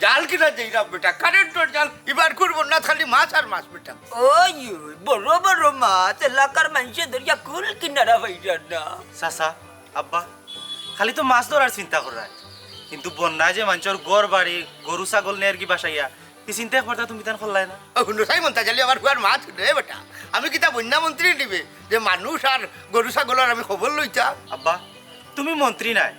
জাল কিনা যাইরা বেটা কারেন্টর জাল এবার করব না খালি মাছ আর মাছ বেটা ওই বড় বড় মাছ এলাকার মানুষের ধরিয়া কুল কিনারা হইয়া না চাচা আব্বা খালি তো মাছ ধরার চিন্তা করার কিন্তু বন্যায় যে মানুষের গড় বাড়ি গরু ছাগল নেয়ার কি বাসাইয়া এই চিন্তা করতা তুমি তান করলাই না হুন্ডাই মন্তা জালি আমার কুয়ার মাছ রে বেটা আমি কিতা বন্যা মন্ত্রী দিবে যে মানুষ আর গরু ছাগলের আমি খবর লইতা আব্বা তুমি মন্ত্রী নাই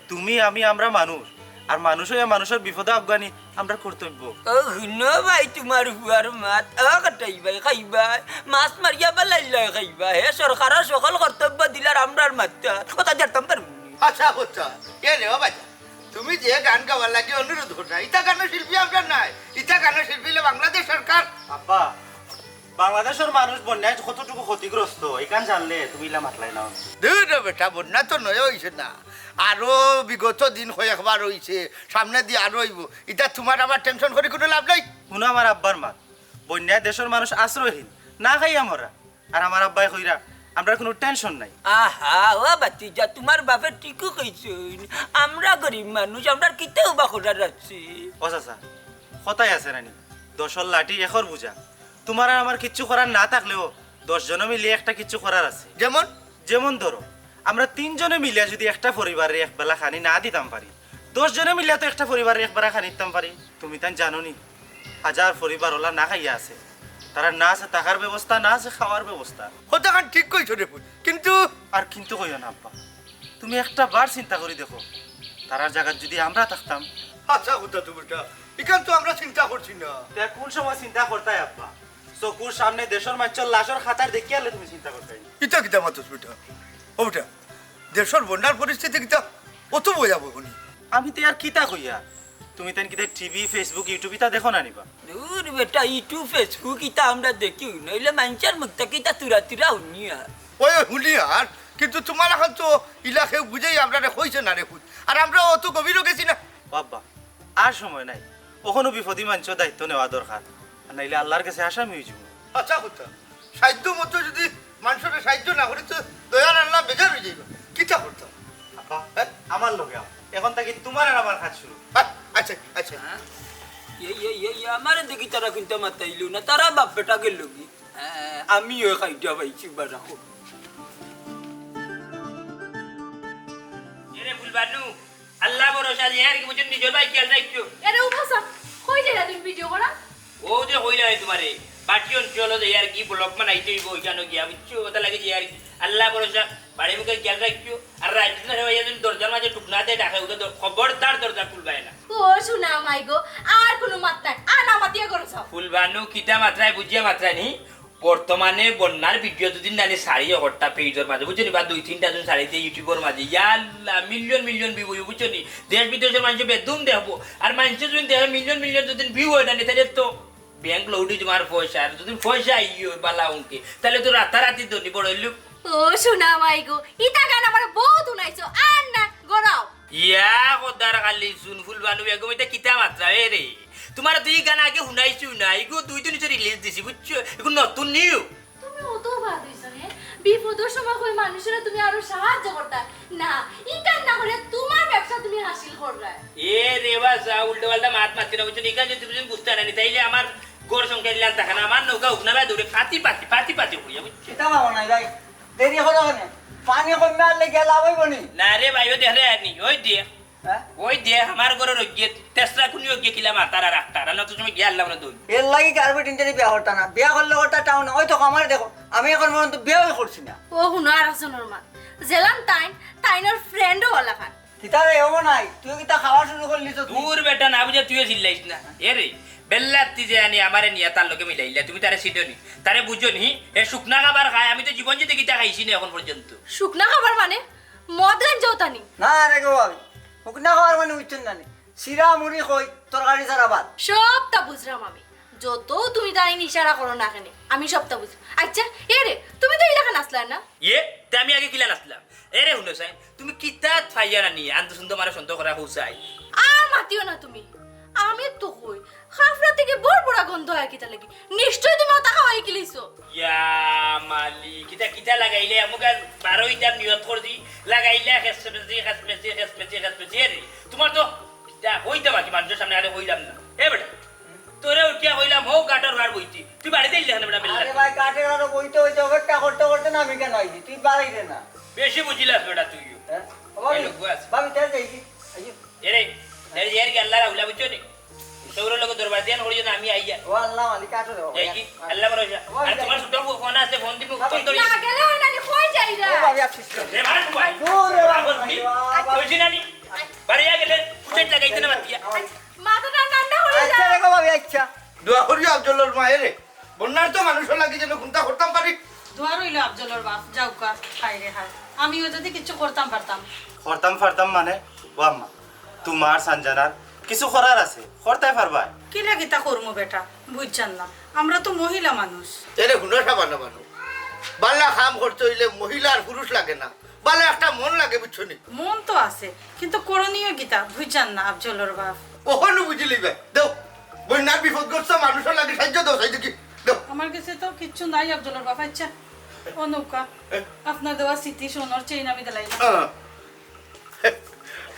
তুমি আমি আমরা মানুষ আর মানুষ হইয়া মানুষের বিপদে আফগানি আমরা কর্তব্য ও হুনো ভাই তোমার হুয়ার মাত কাটাই ভাই খাইবাই মাছ মারিয়া বেলাইলাই খাইবা হে সরকারের সকল কর্তব্য দিলার আমরার মাত্রা কথা জানতাম পারবো আচ্ছা হচ্ছা এ রে বাচ্চা তুমি যে গান গাওয়ার লাগে অনুরোধ করো ইটা গানের শিল্পী আমরা নাই ইটা গানের শিল্পী হলে বাংলাদেশ সরকার আব্বা বাংলাদেশের মানুষ বন্যায় কতটুকু ক্ষতিগ্রস্ত এখান জানলে তুমি ইলা মাতলাই না দূর বেটা বন্যা তো নয় হইছে না আরো বিগত দিন কয়েকবার হইছে সামনে দিয়ে আরো হইব এটা তোমার আবার টেনশন করে কোনো লাভ নাই শুনো আমার আব্বার মাত বন্যায় দেশের মানুষ আশ্রয়হীন না খাই আমরা আর আমার আব্বাই কইরা আমরা কোনো টেনশন নাই আহা ও বাতিজা তোমার বাপের ঠিকও কইছুন আমরা গরিব মানুষ আমরা কিতেও বা করার আছি ও চাচা কথাই আছে রানী দশর লাঠি এখর বুঝা তোমার আর আমার কিচ্ছু করার না থাকলেও 10 জনে মিলে একটা কিচ্ছু করার আছে যেমন যেমন ধরো আমরা 3 জনে মিলে যদি একটা পরিবারে এক বেলা খানি না দিতাম পারি 10 জনে মিলে তো একটা পরিবারে এক বেলা খানি দিতাম পারি তুমি তাই জানো নি হাজার পরিবার ওলা না খাইয়া আছে তারা না আছে থাকার ব্যবস্থা না আছে খাওয়ার ব্যবস্থা কথাখান ঠিক কইছো রে কিন্তু আর কিন্তু কইও না আব্বা তুমি একটা বার চিন্তা করে দেখো তারার জায়গা যদি আমরা থাকতাম আচ্ছা কথা তুমিটা এখান তো আমরা চিন্তা করছি না তে কোন সময় চিন্তা করতাই আব্বা চকুর সামনে দেশের মাছর লাশর খাতার দেখিয়ে আলে তুমি চিন্তা করতাই কিতা কিতা মাতুস বেটা ও বেটা দেশের বন্যার পরিস্থিতি কিতা অত বোঝাবো শুনি আমি তো আর কিতা কইয়া তুমি তাই কিতা টিভি ফেসবুক ইউটিউব ইতা দেখো না নিবা দূর বেটা ইউটিউব ফেসবুক ইতা আমরা দেখি নইলে মানুষের মুখটা কিতা তুরা তুরা উনি আর ওই শুনি আর কিন্তু তোমার এখন তো ইলাকে বুঝেই আমরা কইছে না রে আর আমরা অত গভীরও গেছি না বাবা আর সময় নাই কখনো বিপদী মানুষের দায়িত্ব নেওয়া দরকার আর নাইলে আল্লাহর কাছে আসামি হয়ে যাবো আচ্ছা কথা সাহায্য মতো যদি মানুষের সাহায্য না করি তো দয়ার আল্লাহ বেজার হয়ে যাইব কিতা করতাম আপা আমার লগে এখন থেকে তোমার আর আমার কাজ শুরু আচ্ছা আচ্ছা আমার দেখি তারা কিন্তু মাতাইলো না তারা বাপ বেটা গেল কি আমিও খাইটা পাইছি বারাকো এরে ফুলবানু আল্লাহ ভরসা যে আর কি বুঝুন নিজের ভাই খেয়াল রাখছো এরে উপাসা কই যাইরা তুমি ভিডিও করা ও যে হইলা তোমারে বাটি অঞ্চল যে আর কি ব্লক বানাইতে হইব ওইখানে গিয়া বুঝছো কথা লাগে যে আর আল্লাহ ভরসা বাড়ি মুখে খেয়াল রাখছো আর রাত দিন হইয়া যদি দরজার মাঝে টুকনাতে ডাকে ওটা খবরদার দরজা খুলবায় না ও শোনা মাইগো আর কোনো মাত্রা আর না মাতিয়া করছ ফুলবানু কিটা মাত্রায় বুঝিয়া মাত্রায় নি বর্তমানে বন্যার ভিডিও দুদিন নালে সারি হট্টা পেজের মাঝে বুঝছো নি বা 2-3টা জন সারিতে ইউটিউবের মাঝে ইয়াল্লা মিলিয়ন মিলিয়ন ভিউ বুঝছো নি দেশ বিদেশের মানুষ বেদুম দেখবো আর মানুষ যদি দেখে মিলিয়ন মিলিয়ন যদি ভিউ হয় না তাহলে তো ব্যাংক লৌটি তোমার পয়সা আর যদি পয়সা আইও বালা উনকে তাহলে তো রাতারাতি তো নিবড় হইল ও শোনা মাইগো ইতা গান আমার বহুত উনাইছো আর না গড়াও ইয়া কদার খালি শুন ফুলবানু বেগম এটা কিতা মাত্রা রে তোমার দুই গান আগে শুনাইছো না এগো 2 দিন ধরে রিলিজ দিছি বুঝছো এগুলো নতুন নিউ তুমি অত বাদ হইছো হে বিপদের সময় কই মানুষেরা তুমি আরো সাহায্য করতা না ইটা না করে তোমার ব্যবসা তুমি হাসিল কররা এ রেবা যা উল্টো পাল্টা মাত মাতি না বুঝছো নিকা যদি তুমি বুঝতে না তাইলে আমার গোর সংখ্যা দিলাম থাকে না আমার নৌকা উঠনা ভাই দৌড়ে পাতি করিয়া বুঝছো এটা বাবা নাই ভাই দেরি হলো কেন পানি কমে আনলে গেলা হইবনি না রে ভাই ও দেখ রে আনি ওই দিয়ে হ্যাঁ ওই দিয়ে আমার ঘরের গিয়ে তেসরা কুনিও গিয়ে কিলাম আতার আর আখতার আর তো তুমি গিয়ে আল্লাহ না দই এর লাগি কারবে টিনটারি বিয়া করতা না বিয়া করলে ওটা টাউন ওই তো আমার দেখো আমি এখন পর্যন্ত বিয়াই করছি না ও হুনো আর আসনোর মা জেলাম তাইনর ফ্রেন্ডও হলা খান কিতারে এও নাই তুই কিতা খাওয়া শুরু করলি তো দূর বেটা না বুঝে তুইও চিল্লাইস না এ রে বেল্লাতি যে আনি আমারে নিয়া তার লোকে মিলাইলা তুমি তারে সিডনি তারে বুঝো নি এ শুকনা খাবার খায় আমি তো জীবন যেতে কিতা খাইছি না এখন পর্যন্ত শুকনা খাবার মানে মদ গান যাওতানি না রে গো ভাবি হুকনা খাওয়ার মানে উঠছেন জানি সিরা মুড়ি কই তরকারি সারা ভাত সবটা বুঝলাম আমি যত তুমি তাই ইশারা করো না কেন আমি সবটা বুঝি আচ্ছা এ রে তুমি তো এলাকা নাচলা না তে আমি আগে কিলা নাচলাম এরে হুসাইন তুমি কিতাত ফাইয়া রানি আন্দু সুন্দর মারা সন্ত করা হুসাই আর মাতিও না তুমি আমি তো কই খাফরা থেকে বড় বড় গন্ধ হয় কিতা লাগি নিশ্চয় তুমি ওটা খাওয়াই কিলিছো ইয়া মালি কিতা লাগাইলে আমাকে 12 টাইম নিয়ত করে দি লাগাইলে খেসপেছি রে তোমার তো কিতা হইতা বাকি মানুষের সামনে আরে হইলাম না এ বেটা তোরে উঠিয়া হইলাম হোক গাটার ঘর বইতি তুই বাড়িতে ইলে না বেটা আরে বেলা ভাই কাটে আর বইতে হইতে অপেক্ষা করতে করতে না আমি কেন আইছি তুই বাড়াই দে না বেশি বুঝিলাস বেটা তুই হ্যাঁ ভাবি এই লোক আছে। ভাবি তেল যাইছি আইও এরে এর কি আল্লাহ রাউলা বুঝছো নি সৌর লোক দরবার দেন হইও না আমি আইয়া ও আল্লাহ মালিক কাটো রে এই কি আল্লাহ ভরসা আর তোমার ছোট ফোন আছে ফোন দিব ফোন ধরি না গেলে হয় না নি কই যাইরা ও ভাবি আপনি রে মার ভাই দূরে বাবা কইছি না নি বাড়িয়া গেলে কুচেট লাগাইতে না মাতিয়া মাথাটা ঠান্ডা হয়ে আচ্ছা যায় রে ভাবি আচ্ছা দোয়া করি আফজলের মায়েরে বন্যার তো মানুষের লাগে যেন কোনটা করতাম পারি দোয়া রইল আফজলের বাপ যাওকা হাই রে হাই আমিও যদি কিছু করতাম পারতাম ফারতাম মানে ও আম্মা তোমার সঞ্জনার কিছু করার আছে করতে পারবা কি লাগে তা করমু বেটা বুঝছেন না আমরা তো মহিলা মানুষ এরে হুনসা বানা মানুষ বাল্লা কাম করতে হইলে মহিলা আর পুরুষ লাগে না বাল্লা একটা মন লাগে বুঝছো নি মন তো আছে কিন্তু করণীয় গীতা বুঝছেন না আফজলের বাপ কখনো বুঝিলি বে দেও বন্যার বিপদগ্রস্ত মানুষের লাগে সাহায্য দাও সাহায্য কি দেও আমার কাছে তো কিচ্ছু নাই আফজলের বাপ আচ্ছা ও নৌকা আপনার দেওয়া স্মৃতি সোনার চেইন আমি দিলাই না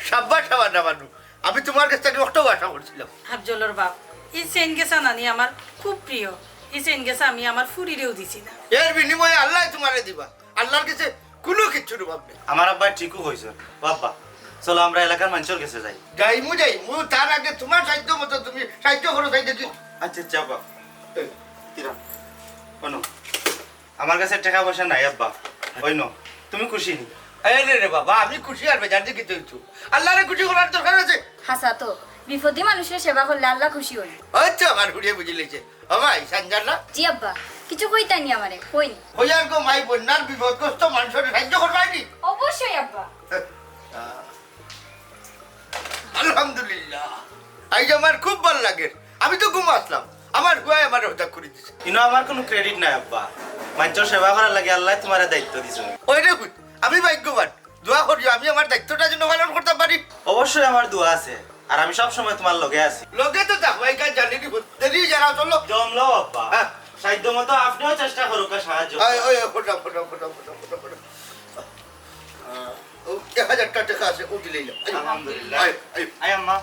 সাব্বাস বানা মানুষ আমি তোমার কাছ থেকে অত আশা করছিলাম আফজলের বাপ এই চেইন গেছা নানি আমার খুব প্রিয় এই চেইন গেছা আমি আমার ফুরিরেও দিছি না এর বিনিময়ে আল্লাহ তোমারে দিবা আল্লাহর কাছে কোনো কিচ্ছুর অভাব নেই আমার আব্বা ঠিকও হয়েছে বাবা চলো আমরা এলাকার মানুষের কাছে যাই যাইমু তার আগে তোমার সাহায্য মতো তুমি সাহায্য করো সাহায্য কি আচ্ছা যাবা শোনো আমার কাছে টাকা পয়সা নাই আব্বা ওই নো তুমি খুশি নি আরে রে বাবা আমি খুশি আর বেজার দিকে তো আল্লাহরে খুশি করার দরকার আছে হাসা তো বিপদী মানুষের সেবা করলে আল্লাহ খুশি হন আচ্ছা আমার ঘুরিয়ে বুঝি লেছে ও ভাই সঞ্জনা জি আব্বা কিছু কইতানি আমারে কইনি হইয়ার গো মাই বন্যার বিপদগ্রস্ত মানুষের সাহায্য করবানি অবশ্যই আব্বা আলহামদুলিল্লাহ আজ আমার খুব ভালো লাগে আমি তো ঘুম আসলাম আমার হুয়ায় আমার হত্যা করে দিছে ইনো আমার কোনো ক্রেডিট নাই আব্বা মানুষের সেবা করার লাগে আল্লাহ তোমার দায়িত্ব দিছে ওই রে আমি ভাগ্যবান দোয়া করি আমি আমার দায়িত্বটা যেন পালন করতে পারি অবশ্যই আমার দোয়া আছে আর আমি সব সময় তোমার লগে আছি লোকে তো দেখো এই কাজ জানি দেরি জানা চলো জমলো আব্বা হ্যাঁ। সাধ্য মতো আপনিও চেষ্টা করুক সাহায্য ওই ফোটা ও 1000 টাকা আছে ও দিলেই না আলহামদুলিল্লাহ আই আম্মা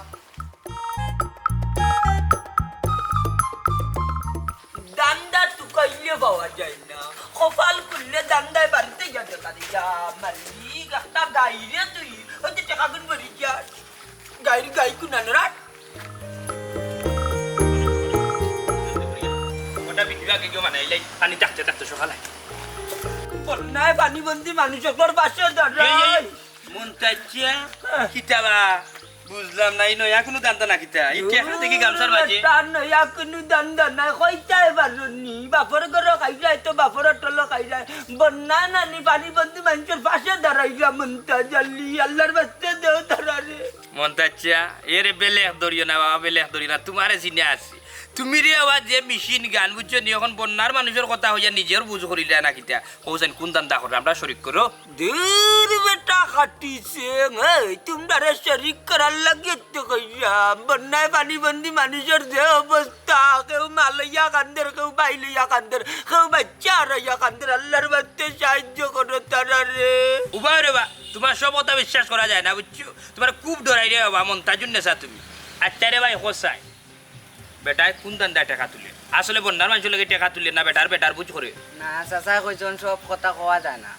দান্দা টুকাইলে পাওয়া যায় না কপাল করলে দান্দায় বাড়িতে যাতে পারি যা মালিক একটা গাইরে তুই ওই যে টাকা গুন বলি যা গাই কুনানো রাট ওটা বিদ্যুৎ আগে কেউ মানাইলে পানি থাকতে সকালে বন্যায় পানিবন্দি মানুষের পাশে দাঁড়ায় মন চাইছিয়া কিতাবা বুঝলাম নাই নয়া কোনো দান্দা না কিতা ইতিহাস দেখি গামছার বাজে তার নয়া কোনো দান্দা নাই কইতাই পারুনি বাপর ঘর খাই যায় তো বাপর টল খাই যায় বন্যা নানি পানিবন্দি মানুষের পাশে দাঁড়াইলা মনটা জাল্লি আল্লাহর বাস্তে দেও তারারে মন চাইছিয়া এরে বেলেখ ধরিও না বাবা বেলেখ ধরিও না তোমারে চিনে আছি তুমি রে আবার যে মেশিন গান বুঝছো নি এখন বন্যার মানুষের কথা হইয়া নিজের বুঝ করিলে না কিতা কৌছেন কোন দান্দা করে আমরা শরিক করো দূর বেটা খাটিছে তোমরা শরিক করার লাগে তো কইরা বন্যায় পানিবন্দি মানুষের যে অবস্থা কেউ মালইয়া কান্দের কেউ বাইলইয়া কান্দের কেউ বাচ্চা হারাইয়া কান্দের আল্লাহর বাস্তে সাহায্য করো তারা রে উভয় রে বা তোমার সব কথা বিশ্বাস করা যায় না বুঝছো তোমার খুব ডরাই রে বাবা মন তাজুন নেশা তুমি আচ্ছা রে ভাই হোসাই বেটায় কোন দান্দা টাকা তুলে আসলে বন্যার মানুষের লাগে টাকা তুলে না বেটার বুঝ করে না চাচা কইজন সব কথা কোয়া যায় না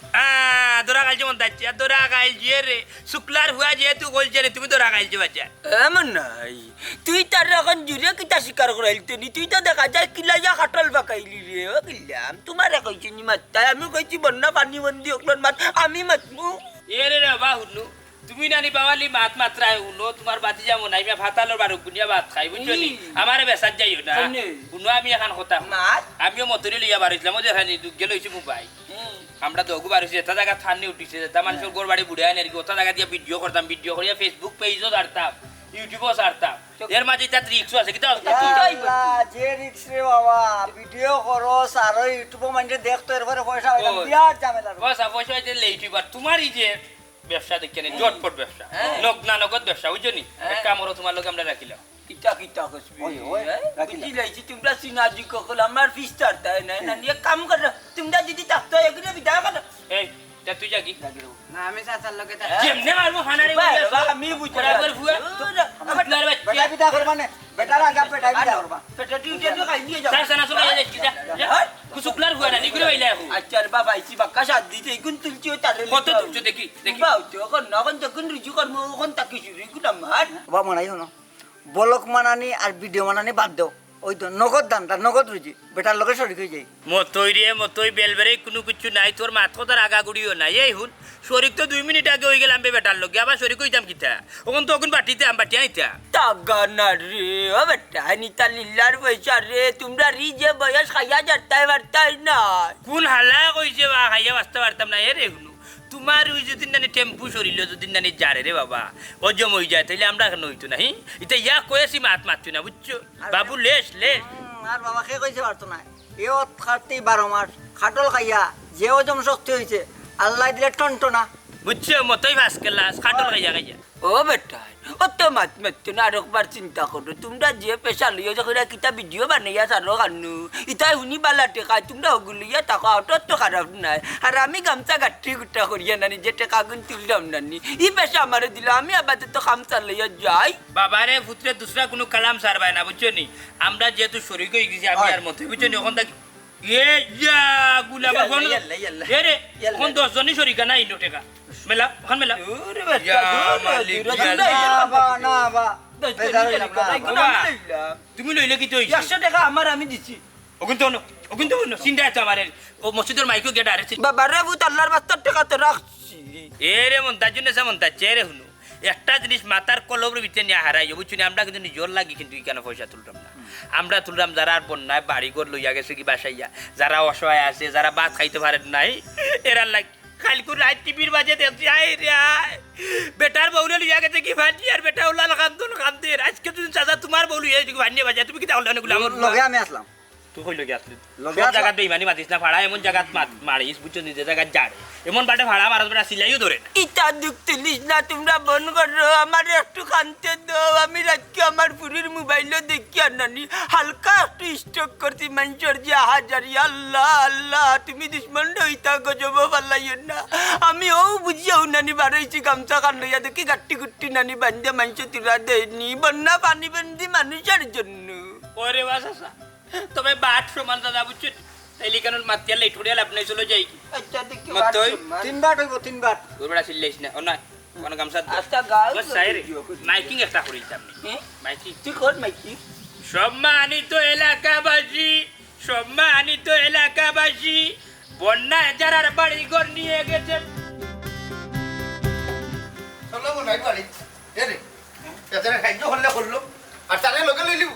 দোরা গাইছে মন তাচ্ছি দোরা গাইছে রে শুক্লার হুয়া যেহেতু বলছে রে তুমি দোরা গাইছে বাচ্চা এমন নাই তুই তার এখন জুড়ে কিতা স্বীকার করাইলতে নি তুই তো দেখা যায় কিলাইয়া খাটল বাকাইলি রে ও কিলাম তোমার কইছি নি মাত্তাই আমি কইছি বন্যা পানিবন্দি অকলন মাত আমি মাতমু এ রে বা হুনু তুমি নানি বাওয়ালি মাত মাত্রায় উনো তোমার বাতি যাবো নাই আমি ভাতালোর বারো গুনিয়া ভাত খাই বুঝছো নি আমারে বেসার যাইও না উনো আমি এখন কথা মাত আমিও মতরি লইয়া বাড়িছিলাম ওদের হানি দুঃখে লইছি মোবাইল আমরা দগু বাড়িছি এটা জায়গা থান্নি উঠিছে তা মানুষের গোর বাড়ি বুড়ে আনি আর কি ওটা জায়গা দিয়ে ভিডিও করতাম ভিডিও করিয়া ফেসবুক পেজও দাঁড়তাম ইউটিউবও ছাড়তাম এর মাঝে তার রিক্সও আছে কিন্তু আল্লাহ, যে রিক্স রে বাবা, ভিডিও করস আর ওই ইউটিউবে মানুষে দেখতো এরপরে পয়সা হইলাম, ওই। বিরাট ঝামেলা রে। পয়সা পয়সা হইতে ইউটিউবার তোমারই যে ব্যবসা দেখছেন জটপট ব্যবসা নগদ ব্যবসা বুঝছো নি কামড়ও তোমার লোক আমরা রাখিলাম কিতা কিতা কসবি ওই, ওই, রাখি না। বুঝিলাইছি তোমরা সিনাজি কখন আমার ফিস্টার তাই না না নিয়ে কাম করো তোমরা যদি থাকতো এগুলো বিদায় করো এই তা তুই যাকি না আমি চাচার লোকে কেমনে মারবো হানারে আমি বুঝতে বরাবর ফুয়া আমার বেটা বিদা করবা নে, বেটার আগে বেটা বিদা করবা। পেটা টিউটে তো খাই নিয়ে যাও সানা সুলা যাচ্ছি যা কুসুকলার ফুয়া না নিগুলো হইলা আচ্ছা রে বাবা আইছি বাক্কা সাথ দিতে ইগুন তুলছি ও তারে কত তুলছো দেখি দেখি বাউ তো এখন নখন তখন রুজু কর্ম ওখন তাকি শুরু কুটা মার বাবা মানাই শোনো, বলক মানানি আর ভিডিও মানানি বাদ দাও, ওই তো নগদ দাম তার নগদ রুজি, বেটার লোকের শরীর হয়ে যায়। মতই রে মতই বেলবেরে কোনো কিছু নাই তোর মাথা তার আগা গুড়িও নাই এই হুন শরীর তো 2 মিনিট আগে হয়ে গেলাম বেটার লোক আবার শরীর কইতাম কিতা ওখান তো ওখান বাটিতে আম বাটি আইতা টাগানা রে ও বেটা নিতা লিল্লার পয়সা রে তোমরা রি যে বয়স খাইয়া যাতাই বার্তাই না কোন হালা কইছে বা খাইয়া বাঁচতে পারতাম না এ রে হুনু তোমার ওই যদি নানি টেম্পু সরিল যদি নানি যারে রে বাবা ও জম হয়ে যায় তাইলে আমরা কেন হইতো না এটা ইয়া কয়েছি মাত মারছো না বুঝছো বাবু লেস লেস আর বাবা কে কইছে পারতো না, এও খাটতেই 12 মাস খাটল খাইয়া যে ওজম শক্তি হয়েছে আল্লাহ দিলে টনটনা। বুঝছো মতই ভাস কেলাস খাটল খাইয়া খাইয়া ও বেটা ও তো মাত মারতো না আর একবার চিন্তা করো তোমরা যে পেশা লইয়া যখন কিতা ভিডিও বানাইয়া সারো কানু ইতাই শুনি বালা টেকা তোমরা ওগুলিয়া টাকা অত তো খারাপ নাই আর আমি গামছা গাঠি গুটা করিয়া নানি যে টাকা গুন তুললাম নানি ই পেশা আমারে দিল আমি আপাতত খামচা লইয়া যাই বাবারে পুত্রে দুসরা কোনো কালাম সারবাই না বুঝছো নি আমরা যেহেতু শরীর হয়ে গেছি আমি আর মতে বুঝছো নি ওখান থেকে এ ইয়া গুলাবা কোন এ রে কোন 10 জনই শরীর না ইনো টাকা মেলা ওখান মেলা ওরে বেটা ইয়া মালিক না বা না বা বেজার হইলাম না। তুমি লইলে কি তো 100 টাকা আমার আমি দিছি ওগুন তো চিন্তা আছে আমার ও মসজিদের মাইকো গেট আরে বাবা রে ভূত আল্লাহর বাস্তার টাকা তো রাখছি এ রে মন তার জন্য সে মন তার চেয়ে হুনু একটা জিনিস মাথার কলবের ভিতরে নিয়ে হারাই বুঝছো না আমরা কিন্তু জোর লাগি কিন্তু কেন পয়সা তুলতাম না আমরা তুললাম যারা আর বন্যায় বাড়িঘর লইয়া গেছে কি বাসাইয়া যারা অসহায় আছে যারা ভাত খাইতে পারেন নাই এরা লাগ খালকুর রাত টিভির বাজে দেখছি আই রে আয় বেটার বউলে লইয়া গেছে কি ভাজি আর বেটা উল্লাল কান্দে আজকে তুমি চাচা তোমার বউ লইয়া ভান্ডে বাজে তুমি কি তাহলে অনেকগুলো আমার লগে আমি আসলাম, তুই কই লগে আসলি লগে সব আসলাম। জায়গাত বেইমানি মাতিস না ভাড়া এমন জায়গাত মারিস বুঝছো নিজে জায়গাত যারে এমন বাটে ভাড়া মারাস বেটা সিলাইও ধরে না ইটা দুঃখ তুলিস না তোমরা বন করো আমার একটু কানতে দাও আমি রাতকে আমার পুরীর মোবাইলে দেখি আর নানি হালকা একটু স্টক করছি মানুষের যে হাজারি আল্লাহ আল্লাহ তুমি দুশ্মন হইতা গজব পাল্লাইও না আমি ও বুঝিয়াও নানি বাড়াইছি গামছা কান লইয়া দেখি গাট্টি গুট্টি নানি বান্ধে মানুষ তুলা দেয়নি বন্যা পানি বান্ধি মানুষের জন্য ওরে বাসা তবে বাট সমান দাদা বুঝছো তাইলে কেন মাতিয়ার লাইট করে লাভ নাই চলে যাই আচ্ছা দেখি মত ওই 3 বার হইব 3 বার। তোর বেটা সিলাইস না ও না কোন গামছা আচ্ছা গাও বস সাইরে মাইকিং একটা করিতাম মাইকিং তুই কর মাইকি সম্মানিত এলাকাবাসী বন্যায় যারার বাড়ি ঘর নিয়ে গেছে চলো মনে হয় বাড়ি এ রে এত খাদ্য হলে করলো আর তারে লগে লইলিও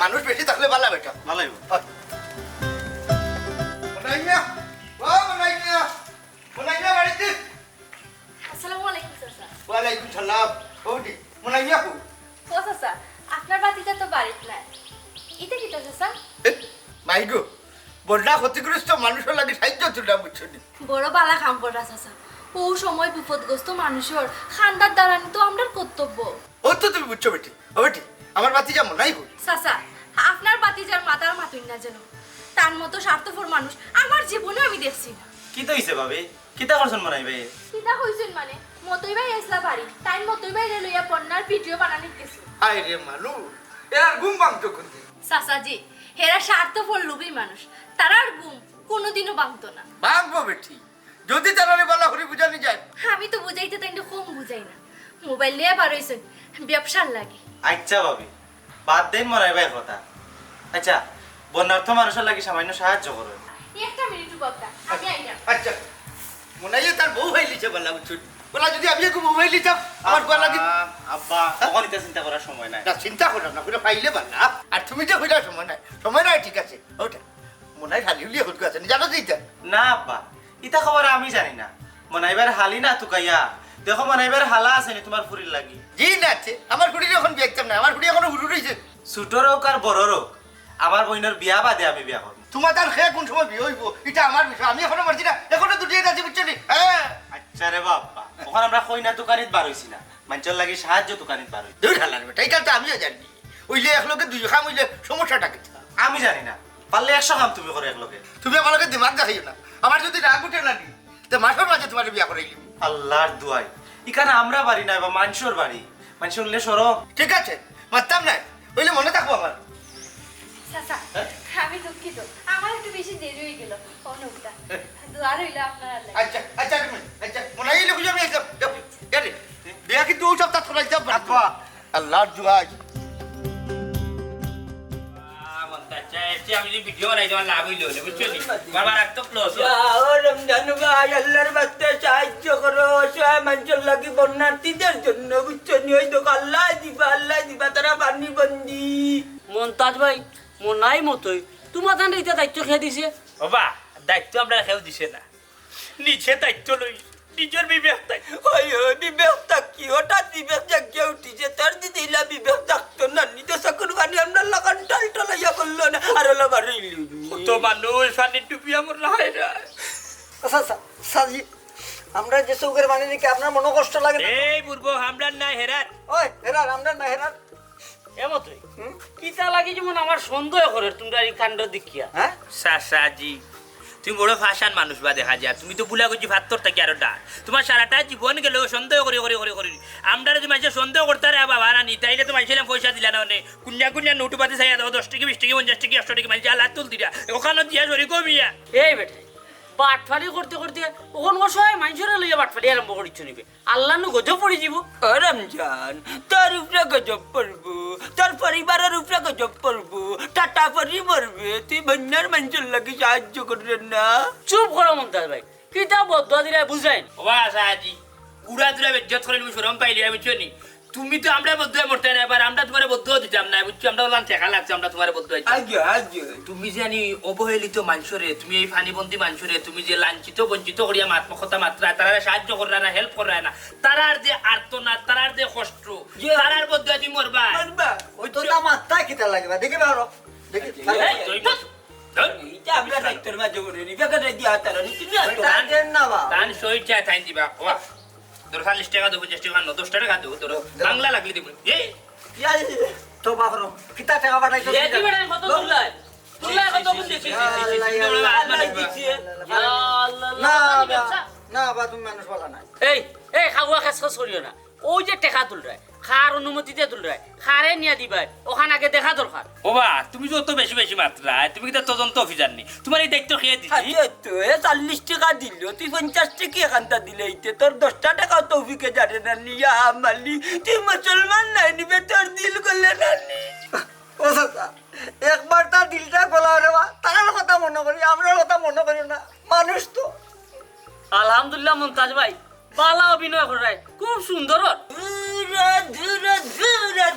মানুষ বেশি থাকলে ভালো বেটা ভালো হইব। বাড়িতে আসসালামু আলাইকুম চাচা। ওয়ালাইকুম সালাম ওটি মনে হয় কো ও চাচা আপনার বাতিটা তো বাড়িতে নাই এটা কি চাচা? মাইগো বন্যা ক্ষতিগ্রস্ত মানুষের লাগে সাহায্য তুললাম বুঝছো নি বড় বালা কাম করা চাচা। ও সময় বিপদগ্রস্ত মানুষের খান্দার দাঁড়ানি তো আমরার কর্তব্য। ও তো তুমি বুঝছো বেটি ও বেটি আমার বাতি যেমন নাই বল চাচা আপনার বাতিজার মাথার মাতুই না যেন তার মতো স্বার্থপর মানুষ আমার জীবনে আমি দেখছি না। কি তো হইছে ভাবি কিতা করছেন মনে হয় ভাই কিতা হইছেন মানে মতই ভাই এসলা বাড়ি তাই মতই ভাই লইয়া বন্যার ভিডিও বানানি গেছে। হায় রে মানুষ এরা ঘুম ভাঙতো কোনদিন চাচাজি হেরা স্বার্থপর লোভী মানুষ তারা আর ঘুম কোনোদিনও ভাঙতো না। ভাঙবো বেটি যদি তারা বলা করে বুঝানি যায় আমি তো বুঝাইতে তাই কম বুঝাই না মোবাইল লিয়ে বার হইছেন ব্যবসার লাগে। আচ্ছা ভাবি বাদ দেন মনে হয় ভাই কথা আচ্ছা বন্যার্থ মানুষের লাগে সামান্য সাহায্য করবেন একটা মিনিট কথা আমি আইলাম। আচ্ছা মনে হয় তার বউ হয়ে লিছে বলা বুঝছো বলা যদি আমি একটু মোবাইল লিতাম আমার বলা লাগে আব্বা তখন এটা চিন্তা করার সময় নাই না চিন্তা করো না করে পাইলে পারলা আর তুমি যে হইলা সময় নাই ঠিক আছে ওটা মনে হয় খালি উলিয়ে হুটকো আছে জানো দিতে না আব্বা ইতা খবর আমি জানি না মনে হয় এবার হালি না তুকাইয়া দেখো মানে এবার হালা আছে নি তোমার ফুরির লাগি জি না আছে আমার কুড়ি এখন বিয়েতাম না আমার কুড়ি এখনো হুড়ু রয়েছে ছোটর হোক আর বড় হোক আমার বোনের বিয়া বাদে আমি বিয়া করব তোমার তার খেয়ে কোন সময় বিয়ে হইব এটা আমার বিষয় আমি এখনো মারছি না এখনো দুটি আছে বুঝছো নি হ্যাঁ আচ্ছা রে বাবা ওখানে আমরা কইনা দোকানিত বার হইছি না মানুষের লাগি সাহায্য দোকানিত বার হই দুই ঢালার বেটা এই কালটা আমিও জানি ওইলে এক লোকে দুই খাম হইলে সমস্যাটা কি আমি জানি না পারলে 100 কাম তুমি করো একলগে তুমি আমার লোকে দিমাগ দেখাইও না আমার যদি রাগ উঠে না নি তো মাসের মাঝে তোমার বিয়া করে গেলি আল্লাহর দুয়াই এখানে আমরা বাড়ি না বা মানুষের বাড়ি মানুষ উঠলে সরম ঠিক আছে মারতাম না ওইলে মনে থাকবো আমার চাচা আমি দুঃখিত আমার একটু বেশি দেরি হয়ে গেল অনুপটা দোয়া রইল আপনার আল্লাহ আচ্ছা আচ্ছা তুমি আচ্ছা মনে হইলে বুঝে আমি একদম গেলে বিয়া কিন্তু ওই সপ্তাহ তোরা একদম রাখবা আল্লাহর জুয়াই আমি যদি ভিডিও বানাই তোমার লাভ হইলো বুঝছো নি বারবার রাখতো ক্লোজ রমজান ভাই আল্লাহর বাস্তে সাহায্য করো সবাই মানুষের লাগি বন্যার্থীদের জন্য বুঝছো নি ওই তো আল্লাহ দিবা তারা পানি বন্দি মন্তাজ ভাই মনাই মতোই তোমার জান এটা দায়িত্ব খেয়ে দিছে বাবা দায়িত্ব আমরা কেউ দিছে না নিচে দায়িত্ব লই নিজের বিবেক তাই ওই বিবেক থাকি হঠাৎ বিবেক জাগিয়ে উঠিছে তার দিদি ইলা বিবেক থাকতো না নিতে সকল পানি আমরা লাগান টালটালাইয়া করলো না আর হলো বাড়ি তো মানুষ পানি টুপি আমার হয় না আচ্ছা সাজি আমরা যে চৌকের বানিয়ে দিকে আপনার মনে কষ্ট লাগে না এই বুড়বো হামলার নাই হেরার ওই হেরার আমরা না হেরার এমতই কিতা লাগে যেমন আমার সন্দেহ করে তোমরা এই কাণ্ড দেখিয়া হ্যাঁ সাসাজি তুমি বড় ফাশান মানুষ বা দেখা যায় তুমি তো বুলা করছি ভাত্তর থেকে আরো ডাক তোমার সারাটা জীবন গেল সন্দেহ করে আমরা যদি মানুষের সন্দেহ করতে রে বাবা না নি তাইলে তো মানুষের পয়সা দিলা না মানে কুন্যা নোটু পাতি চাই দাও 10 টাকা 20 টাকা 50 টাকা 100 টাকা মানুষ আল্লাহ তুল দিলা ওখানে দিয়া সরি কমিয়া এই বেটা বাটফালি করতে করতে ওখান অসহায় মানুষেরা লইয়া বাটফালি আরম্ভ করিচ্ছ নিবে আল্লাহ নু গজব পড়ে যাব রমজান তোর উপরে গজব পড়বো তোর পরিবারের উপরে গজব পড়বো টাটা পরি মরবে তুই বন্যার মানুষের লাগি সাহায্য করবেন না চুপ করো মন্তাজ ভাই কিতা বদয়া দিলে বুঝাই বাবা সাহাজি উড়া দুরা বেজ্জত করে তুমি শরম পাইলি আমি চনি তুমি তো আমরা বদ্ধ মরতে না এবার আমরা তোমার বদ্ধ দিতাম না বুঝছো আমরা বললাম ঠেকা লাগছে আমরা তোমার বদ্ধ আগে তুমি জানি অবহেলিত মানুষরে তুমি এই ফানিবন্দি মানুষরে তুমি যে লাঞ্ছিত বঞ্চিত করিয়া মাত্মকতা মাত্রা তারা সাহায্য করা না হেল্প করা না তারার যে আর্তনা তারার যে কষ্ট তারার বদ্ধ তুমি মরবা ওই তো না মাত্রা কিতা লাগবে দেখি বারো দেখি এইটা আমরা দায়িত্বের মাঝে করে নি বেকারে দিয়া তারা নি তুমি আর তার দেন না বা তান সই চা থাইন দিবা ওয়া তোর 40 টাকা দেবো 50 টাকা 10 টাকা দেবো তোর বাংলা লাগলি দিব এই তো বাবরো কিতা টাকা পাঠাইছো এটি বেটা কত তুললাই কত বুঝছি না বা তুমি মানুষ বলা না এই এই খাওয়া খাস করিও না ওই যে টেকা তুল রায় খার অনুমতিতে তুল রায় খারে নিয়ে দিবাই ওখানে আগে দেখা দরকার ওবা তুমি যত বেশি মাত্রা তুমি কি তদন্ত অফিসার নি তোমার এই দায়িত্ব খেয়ে দিছি তো 40 টাকা দিল তুই 50 টাকা এখানটা দিলে এইতে তোর 10 টাকা তৌফিকে জানে না নিয়া আমালি তুই মুসলমান নাই নিবে তোর দিল করলে না নি ও দাদা একবার তার দিলটা গলা রে বা তার কথা মনে করি আমরা কথা মনে করি না মানুষ তো আলহামদুলিল্লাহ মন্তাজ ভাই বালা অভিনয় করে খুব সুন্দর দূরে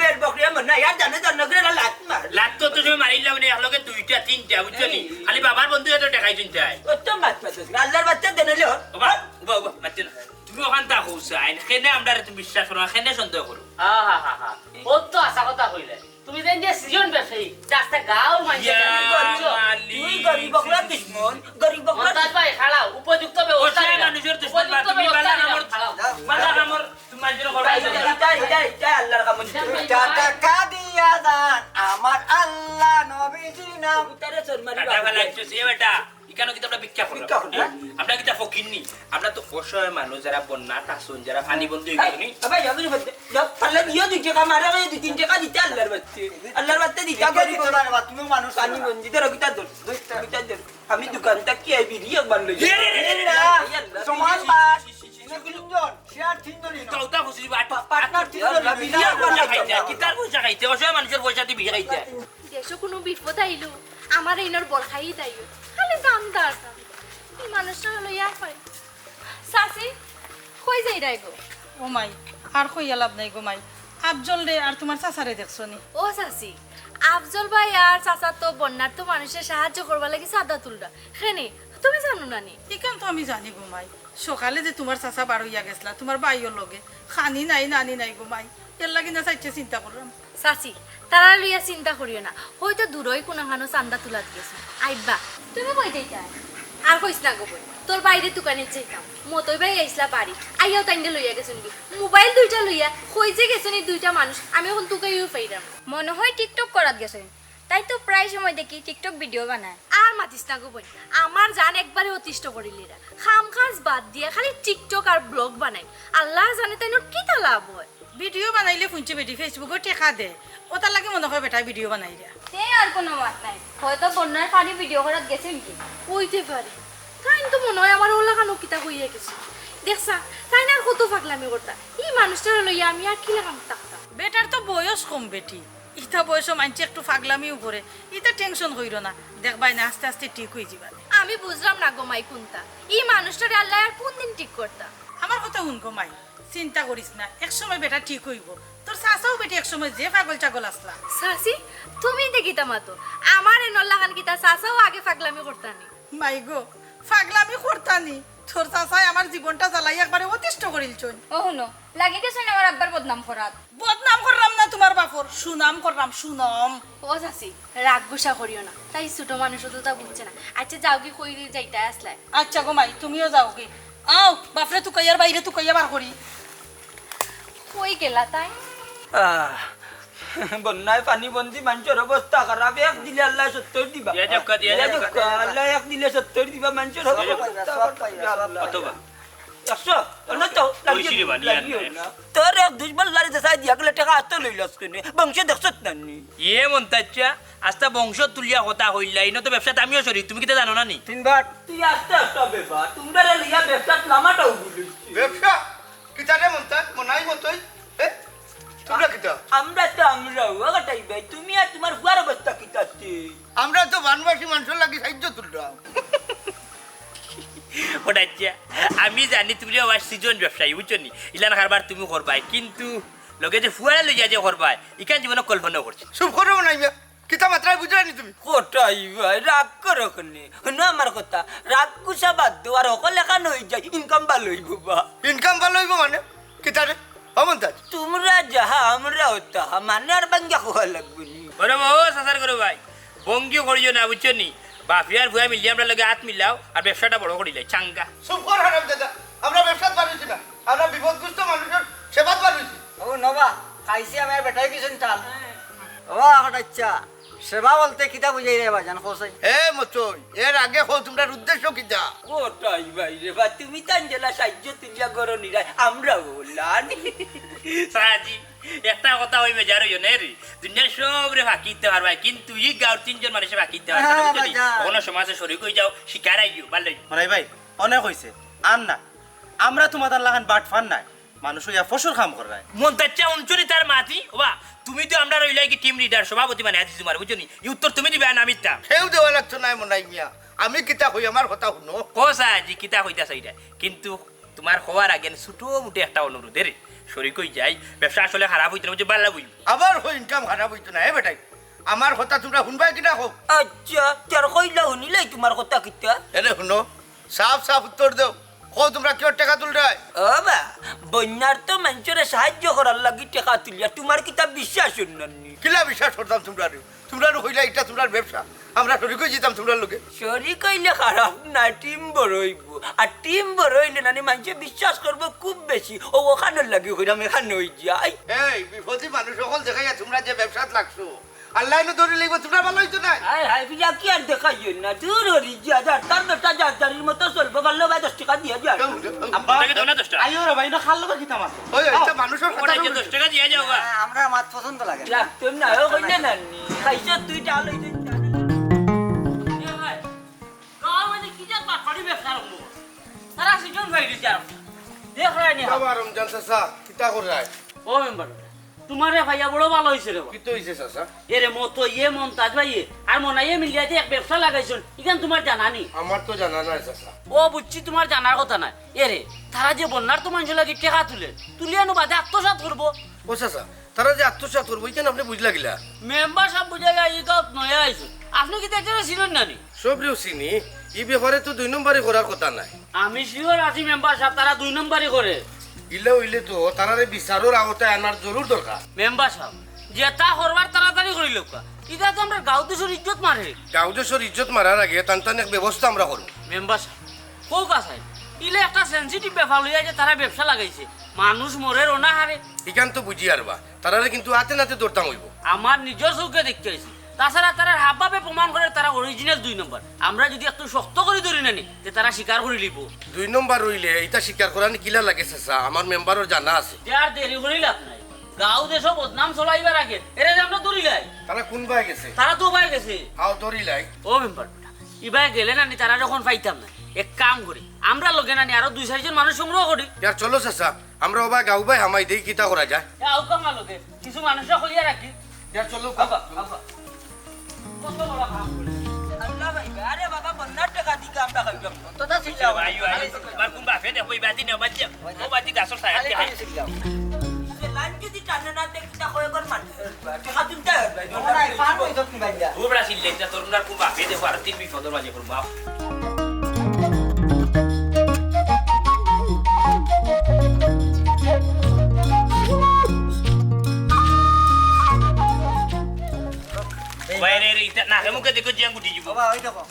বের বকরিয়া মনে আর জানে করে লাত মার লাগতো তো তুমি মারিলাম না একলগে দুইটা তিনটা বুঝছো নি খালি বাবার বন্ধু এত টাকাই চিন্তা ও তো মাত আল্লাহর বাচ্চা দেনে লো বাবা বাবা মারতে না তুমি ওখান তা হুসাইন কেনে আমরা তুমি বিশ্বাস করো না কেনে সন্দেহ করো হা ও তো আশা কথা কইলে তুমি দেন যে সিজন ব্যবসায়ী রাস্তা গাও মাইছে তুই গরিব বকরা দুশমন গরিব বকরা মন্তাজ ভাই খাড়াও উপযুক্ত ব্যবস্থা ওই মানুষের দুশ্মন বা তুমি বালা নামর তোমার জন্য করবা এটা আল্লাহর কাম টাকা দিয়া দান আমার আল্লাহ নবীজি নাম তারে শর্মারি টাকা ফেলাইছো সে বেটা ইকানো কি আমরা ভিক্ষা করলাম আমরা কি তা ফকিরনি আমরা তো অসহায় মানুষ যারা বন্যা তাসুন যারা পানি বন্ধ হয়ে গেল নি ভাই যাবি বলতে যাও পারলে দিও 2 টাকা মারা গেলে 2-3 টাকা দিতে আল্লাহর বাচ্চা দিতে গরিব না তুমি মানুষ পানি বঞ্চিত রকিতা দর আমি দোকানটা কি আইবি একবার লই সমান বাস তিনজন শেয়ার তিনজনই না কৌতা খুশি পার্টনার তিনজন বিলিয়ার পয়সা খাইতে কিতার পয়সা খাইতে অসহায় মানুষের পয়সা দিয়ে বিয়ে খাইতে দেশে কোনো বিপদ আইলো আমার এইনার বল খাই তাইও খালি দাম দার এই মানুষটা হলো ইয়ার পাই সাসি কই যাই রাইগো ও মাই আর কইয়া লাভ নাই গো মাই আফজল রে আর তোমার চাচারে দেখছো নি ও সাসি আফজল ভাই আর চাচা তো বন্যার তো মানুষের সাহায্য করবার লাগি সাদা তুলরা খেনে তুমি জানো না নি? এখান তো আমি জানি ঘুমাই সকালে যে তোমার চাচা বার হইয়া গেছলা তোমার বাইয়ের লগে খানি নাই নানি নাই ঘুমাই এর লাগি না চাইছে চিন্তা করলাম। চাচি তারা লইয়া চিন্তা করিও না, হয়তো দূরই কোনাখানো চান্দা তুলাত গেছে আইবা। তুমি বই দিতা আর কইস না গো বই, তোর বাইরে দোকানে যাইতাম মতই ভাই আইসলা বাড়ি আইয়াও তাইন্ডে লইয়া গেছেন কি মোবাইল দুইটা লইয়া কই যে গেছেন এই দুইটা মানুষ, আমি এখন তোকেও পাইলাম। মনে হয় টিকটক করাত গেছে, তাই তো প্রায় সময় দেখি টিকটক ভিডিও বানায়। আর মাতিস না গো বই, আমার জান একবারে অতিষ্ঠ করিলিরা, খাম খাস বাদ দিয়া খালি টিকটক আর ব্লগ বানাই, আল্লাহ জানে তাইনোর কি তা লাভ হয়। ভিডিও বানাইলে শুনছি বেটি ফেসবুকে টেকা দে ওটার লাগে মনে হয় বেটা ভিডিও বানাই দিয়া। সে আর কোনো মাত নাই, হয়তো বন্যার পানি ভিডিও করাত গেছে নাকি। হইতে পারে, তাই তো মনে হয় আমার ওলা কানো কিতা হইয়া গেছে। দেখছা তাই না কত পাগলামি করতা, এই মানুষটা লইয়া আমি আর কি লাগাম থাকতাম। বেটার তো বয়স কম বেটি, ইটা বয়স মানছে একটু পাগলামিও করে, ইটা টেনশন হইল না, দেখবাই না আস্তে আস্তে ঠিক হয়ে যাবা। আমি বুঝলাম না গোমাই কোনটা, এই মানুষটারে আল্লাহ আর কোন দিন ঠিক করতা। আমার কথা শুন গোমাই, চিন্তা করিস না, এক সময় বেটা ঠিক হইব। তোর চাচাও বেটি এক সময় যে পাগল চাগল আসলা। সাসি তুমি দেখিতা মাতো, আমার এ নল্লাগান কিতা চাচাও আগে পাগলামি করতানি। মাই গো পাগলামি করতানি, তোর চাচাই আমার জীবনটা জ্বালাই একবারে অতিষ্ঠ করিল চন। ও শুনো লাগি গেছে আমার আব্বার বদনাম করাত। বদনাম করলাম না তোমার বাপর, সুনাম করলাম সুনাম। ও চাচি রাগ গুসা করিও না, তাই ছোট মানুষ তো তা বুঝছে না। আচ্ছা যাও কি কই যাইতা আসলাই। আচ্ছা গোমাই তুমিও যাও কি, আও বাপরে তুকাইয়ার বাইরে তুকাইয়া বার করি। কই গেলা তাই? বন্যায় পানি বন্দি মানুষের অবস্থা খারাপ, এক দিলে আল্লাহ 70 দিবা। আল্লাহ এক দিলে 70 দিবা মানুষের অবস্থা। অথবা 100 অনতো লাগিও না। তোর এক দুজবার লারি দেখাই দিয়া গেলে টাকা হাতে লইলাস কেনে, বংশ দেখছত নানি। ইয়ে মন্তাচ্চা আস্তা বংশ তুলিয়া কথা হইলা, ইনো তো ব্যবসাতে আমিও সরি, তুমি কিতা জানো না নি? তিনবার তুই আস্তে আস্তে বেবা তোমরা লিয়া ব্যবসাত নামাটাও বলি। ব্যবসা কিতা রে মন্তা মনাই মতই তোমরা কিতা? আমরা তো আমরাও ওটাই ভাই, তুমি আর তোমার ফুয়ার অবস্থা কিতাছে। আমরা তো বানবাসী মানুষের লাগি সাহায্য তুললাম। ওটাচ্চা আমি জানি তুমি আবার সিজন ব্যবসায়ী বুঝছো নি, ইলান কারবার তুমি করবাই, কিন্তু লগে যে ফুয়ারা লইয়া যে করবাই ইকান জীবনে কল্পনা করছি। চুপ করো নাই কিতা মাত্রায় বুঝলানি তুমি? কোটাই ভাই রাগ করো কেনে, শুনো আমার কথা, রাগ কুসা বাদ দো আর অকল এখান হয়ে যায়, ইনকাম ভালো হইব বা। ইনকাম ভালো হইব মানে কিতা রে অমন্তাজ? তোমরা যাহা আমরাও তাহা, মানে আর বাঙ্গা হওয়া লাগবে নি। ওরে বাবু সাসার করো ভাই, বঙ্গিও করিও না বুঝছো নি, বাফিয়ার ভুয়া মিলিয়ে আমরা লগে হাত মিলাও আর ব্যবসাটা বড় করিলাই চাঙ্গা। চুপ কর হারাম দাদা, আমরা ব্যবসাত পারছি না, আমরা বিপদগ্রস্ত মানুষের সেবাত পারছি। ও নবা খাইছি আমার বেটাই কিছু চাল। ও হঠাচ্ছা সেবা বলতে কিতা বুঝাই রে বাজান কোসাই? এ মতই এর আগে হো তোমরা উদ্দেশ্য কিতা? কোটাই ভাই রে বা, তুমি তাঞ্জেলা সাহায্য তুলিয়া করো নিরাই, আমরা বললাম সাহাজি একটা কথা হইবে যার হইও না রে, দুনিয়ার সব রে ফাঁকি দিতে পারবাই, কিন্তু এই গাঁর 3 জন মানুষে ফাঁকি দিতে পারবে না বুঝলি? কোনো সমাজে শরীর হয়ে যাও, শিকার আইও ভালোই। মানে ভাই অনেক হয়েছে আর না, আমরা তোমাদের লাগান বাট ফান নাই, মানুষ ইয়া ফসল কাম করে। মন্তাচ্চা অঞ্চলি তার মাতি ওবা, তুমি তো আমরা রইলাই কি টিম লিডার সভাপতি মানে আছি তোমার বুঝছো নি, এই উত্তর তুমি দিবে না আমিতা। সেও দেওয়া লাগতো নাই মনাই মিয়া, আমি কিতা হই আমার কথা শুনো। কোসা জি কিতা হইতাছে এটা, কিন্তু তোমার হওয়ার আগে ছোট মোটে একটা অনুরোধ রে, শরীর কই যাই ব্যবসা আসলে খারাপ হইতো না বুঝছো, ভালো বুঝলি? আবার হই ইনকাম খারাপ হইতো না। হে বেটাই আমার কথা তোমরা শুনবাই কিনা হোক? আচ্ছা তার কইলা শুনিলাই তোমার কথা কিতা? এরে শুনো, সাফ সাফ উত্তর দাও, কো তোমরা কেউ টাকা তুলরাই? ও বা বন্যার তো মানুষের সাহায্য করার লাগি টাকা তুলিয়া, তোমার কিতা বিশ্বাস নানি? কিলা বিশ্বাস করতাম তোমরা তোমরা হইলা এটা তোমরা ব্যবসা, আমরা শরীর কই যেতাম তোমরা লোকে। শরীর কইলে খারাপ না, টিম বড় হইব, আর টিম বড় হইলে নানি মানুষে বিশ্বাস করবো খুব বেশি, ও ওখানে লাগি হইলাম এখানে হই যাই। এই বিপদী মানুষ সকল দেখাইয়া তোমরা যে ব্যবসাত লাগছো, আল্লাহ এনে ধরে লিখবো, তোমরা ভালো হইতো না। হাই হাই পিজা কি আর দেখাইও না, দূর হরি যা যা, তার বেটা যা জারির মতো চলবো, ভালো ভাই 10 টাকা দিয়ে যা। আপনাকে দাও না 10 টাকা। আইও রে ভাই না খাল কিতা মাছ। ওই এটা মানুষের কথা ওটা 10 টাকা দিয়ে যাও বা। আমরা মাত পছন্দ লাগে না। লাগতো না ও কইলে নানি, খাইছ তুই ডাল হই যা। এ ভাই গাঁও মানে কি যা পাড়ি ব্যবসা করব, তারা সিজন ভাই বিচার দেখ রে নি। বাবা রমজান চাচা কিতা করাই? ও মেম্বার তোমারে ভাইয়া বড় ভালো হইছে রে। কি তো হইছে চাচা? এরে মতো ইয়ে মন্তাজ ভাই আর মনাইয়ে মিলিয়ে যে এক ব্যবসা লাগাইছুন, ইখান তোমার জানা নি? আমার তো জানা নাই চাচা। ও বুঝছি তোমার জানার কথা নাই। এরে তারা যে বন্যার তো মানুষ লাগে টেকা তুলে তুলিয়ানো বাদে আত্মসাৎ করবো। ও চাচা তারা যে আত্মসাৎ করবো কেন আপনি বুঝলা গিলা মেম্বার সব বুঝে গেছে এই গাঁত নয়া আইছো আপনি কি দেখতে ছিলেন নানি সব রেও চিনি এই ব্যাপারে তো 2 নম্বরে করার কথা নাই আমি শিওর আছি মেম্বার সাহেব তারা 2 নম্বরই করে ইলা হইলে তো তারারে বিচারের আওতায় আনার জরুর দরকার মেম্বার সাহেব যেটা করবার তাড়াতাড়ি করি লোক এটা তো আমরা গাঁও দেশের ইজ্জত মারে গাঁও দেশের ইজ্জত মারার আগে টান এক ব্যবস্থা আমরা করব মেম্বার সাহেব কোক আছে ইলে একটা সেনসিটিভ ব্যাপার লইয়া যে তারা ব্যবসা লাগাইছে মানুষ মরে রোনা হারে ইখান তো বুঝি আরবা তারারে কিন্তু হাতে নাতে দৌড়তাম হইব আমার নিজের চৌকে দেখতে আইছি তাছাড়া তারা হাবভাবে প্রমাণ করে তারা অরিজিনাল 2 নম্বর আমরা যদি একটু শক্ত করে ধরি নানি যে তারা স্বীকার করে লিব 2 নম্বর রইলে এটা স্বীকার করানি কিলা লাগে চাচা আমার মেম্বারও জানা আছে আর দেরি করে লাভ নাই গাঁও দেশ বদনাম চলাইবার আগে এরা যে আমরা দৌড়ি লাই তারা কোন বাই গেছে তারা তো বাই গেছে হাও দড়ি লাই ও মেম্বার ইবাই গেলে নানি তারা যখন পাইতাম না এক কাম করি আমরা লগে নানি আরো 2-4 জন মানুষ সংগ্রহ করি ইয়ার চলো চাচা আমরা ওবা গাঁও বাই হামাই দেই কিতা করা যায় আও কামা লগে কিছু মানুষ খলিয়া রাখি ইয়ার চলো আবা আবা কত বড় কাম করি আল্লাহ ভাই আরে বাবা বন্নার টাকা দি কামটা খাইলাম তোটা ছিলাম ayo bar kumba fede ko ibati na badsha ko bati ga sor saya line যদি টানে না দেখতে হয় কর মান টাকা দিতে ভাই ওরাই ফান হইতো কি বাইয়া ko bra sil lenta tornar kumba fede ko artin bi fodor baje kurma বাইরে রে ইতা না হেমু কে দেখো জিয়াং গুটি জিবো বাবা ওই দেখো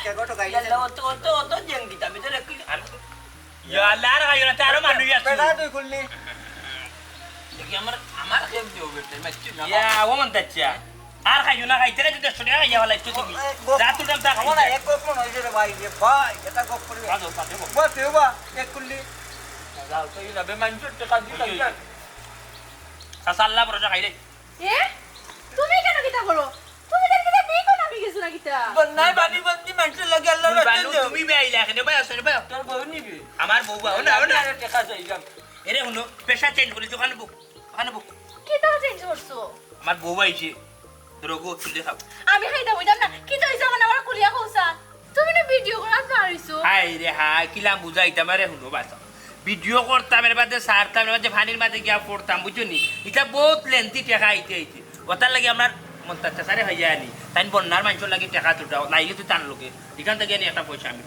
কে গোটো গাইছে তো জেং দিতা আমি তো রাখি ya lar ga yona taro manu ya পেড়া তুই খুললি কি আমার খেম দিও বেটে মাচ্চু না ya wo man taccia আর খাইও না খাইতে রে যদি শুনে গিয়া হলাই তো তুমি রাত উঠাম তা আমার এক গোপ মন হইছে রে ভাই রে ভাই এটা গোপ করবি খাও পাতে বো বাহ তেবা এক খুললি যাও তো ইলা বে মানজুর টাকা দিতা সাসাল্লা বড় খাইলে এ তুমি কেন কিতা করো তুমি দেখ কিতা বিয়ে কোন আমি গেছ না কিতা বন্নাই বানি বন্দি মানুষ লাগে আল্লাহ বানু তুমি বে আইলা এখানে ভাই আসলে ভাই তোর বউ নিবি আমার বউ বাও না না টাকা চাই যাম এরে হুনো পেশা চেঞ্জ করি ওখানে বুক কিতা চেঞ্জ করছো আমার বউ আইছে রোগো তুলে খাও আমি খাইতা বইতাম না কিতা হইছে মানে আমার কুলিয়া কইছা তুমি না ভিডিও করাত পারিছো হাই রে হাই কিলাম বুঝাইতাম রে হুনো বাসা ভিডিও করতাম এর বাদে সারতাম এর বাদে ফানির মাঝে গিয়া পড়তাম বুঝুনি এটা বহুত লেন্থি টাকা আইতে ওটার লাগে আমার মন তাচ্ছা সারে হয়ে যায়নি তাই বন্যার মানুষের লাগে টাকা তোটাও নাইলে তুই টান লোকে এখান থেকে নিয়ে একটা পয়সা আমি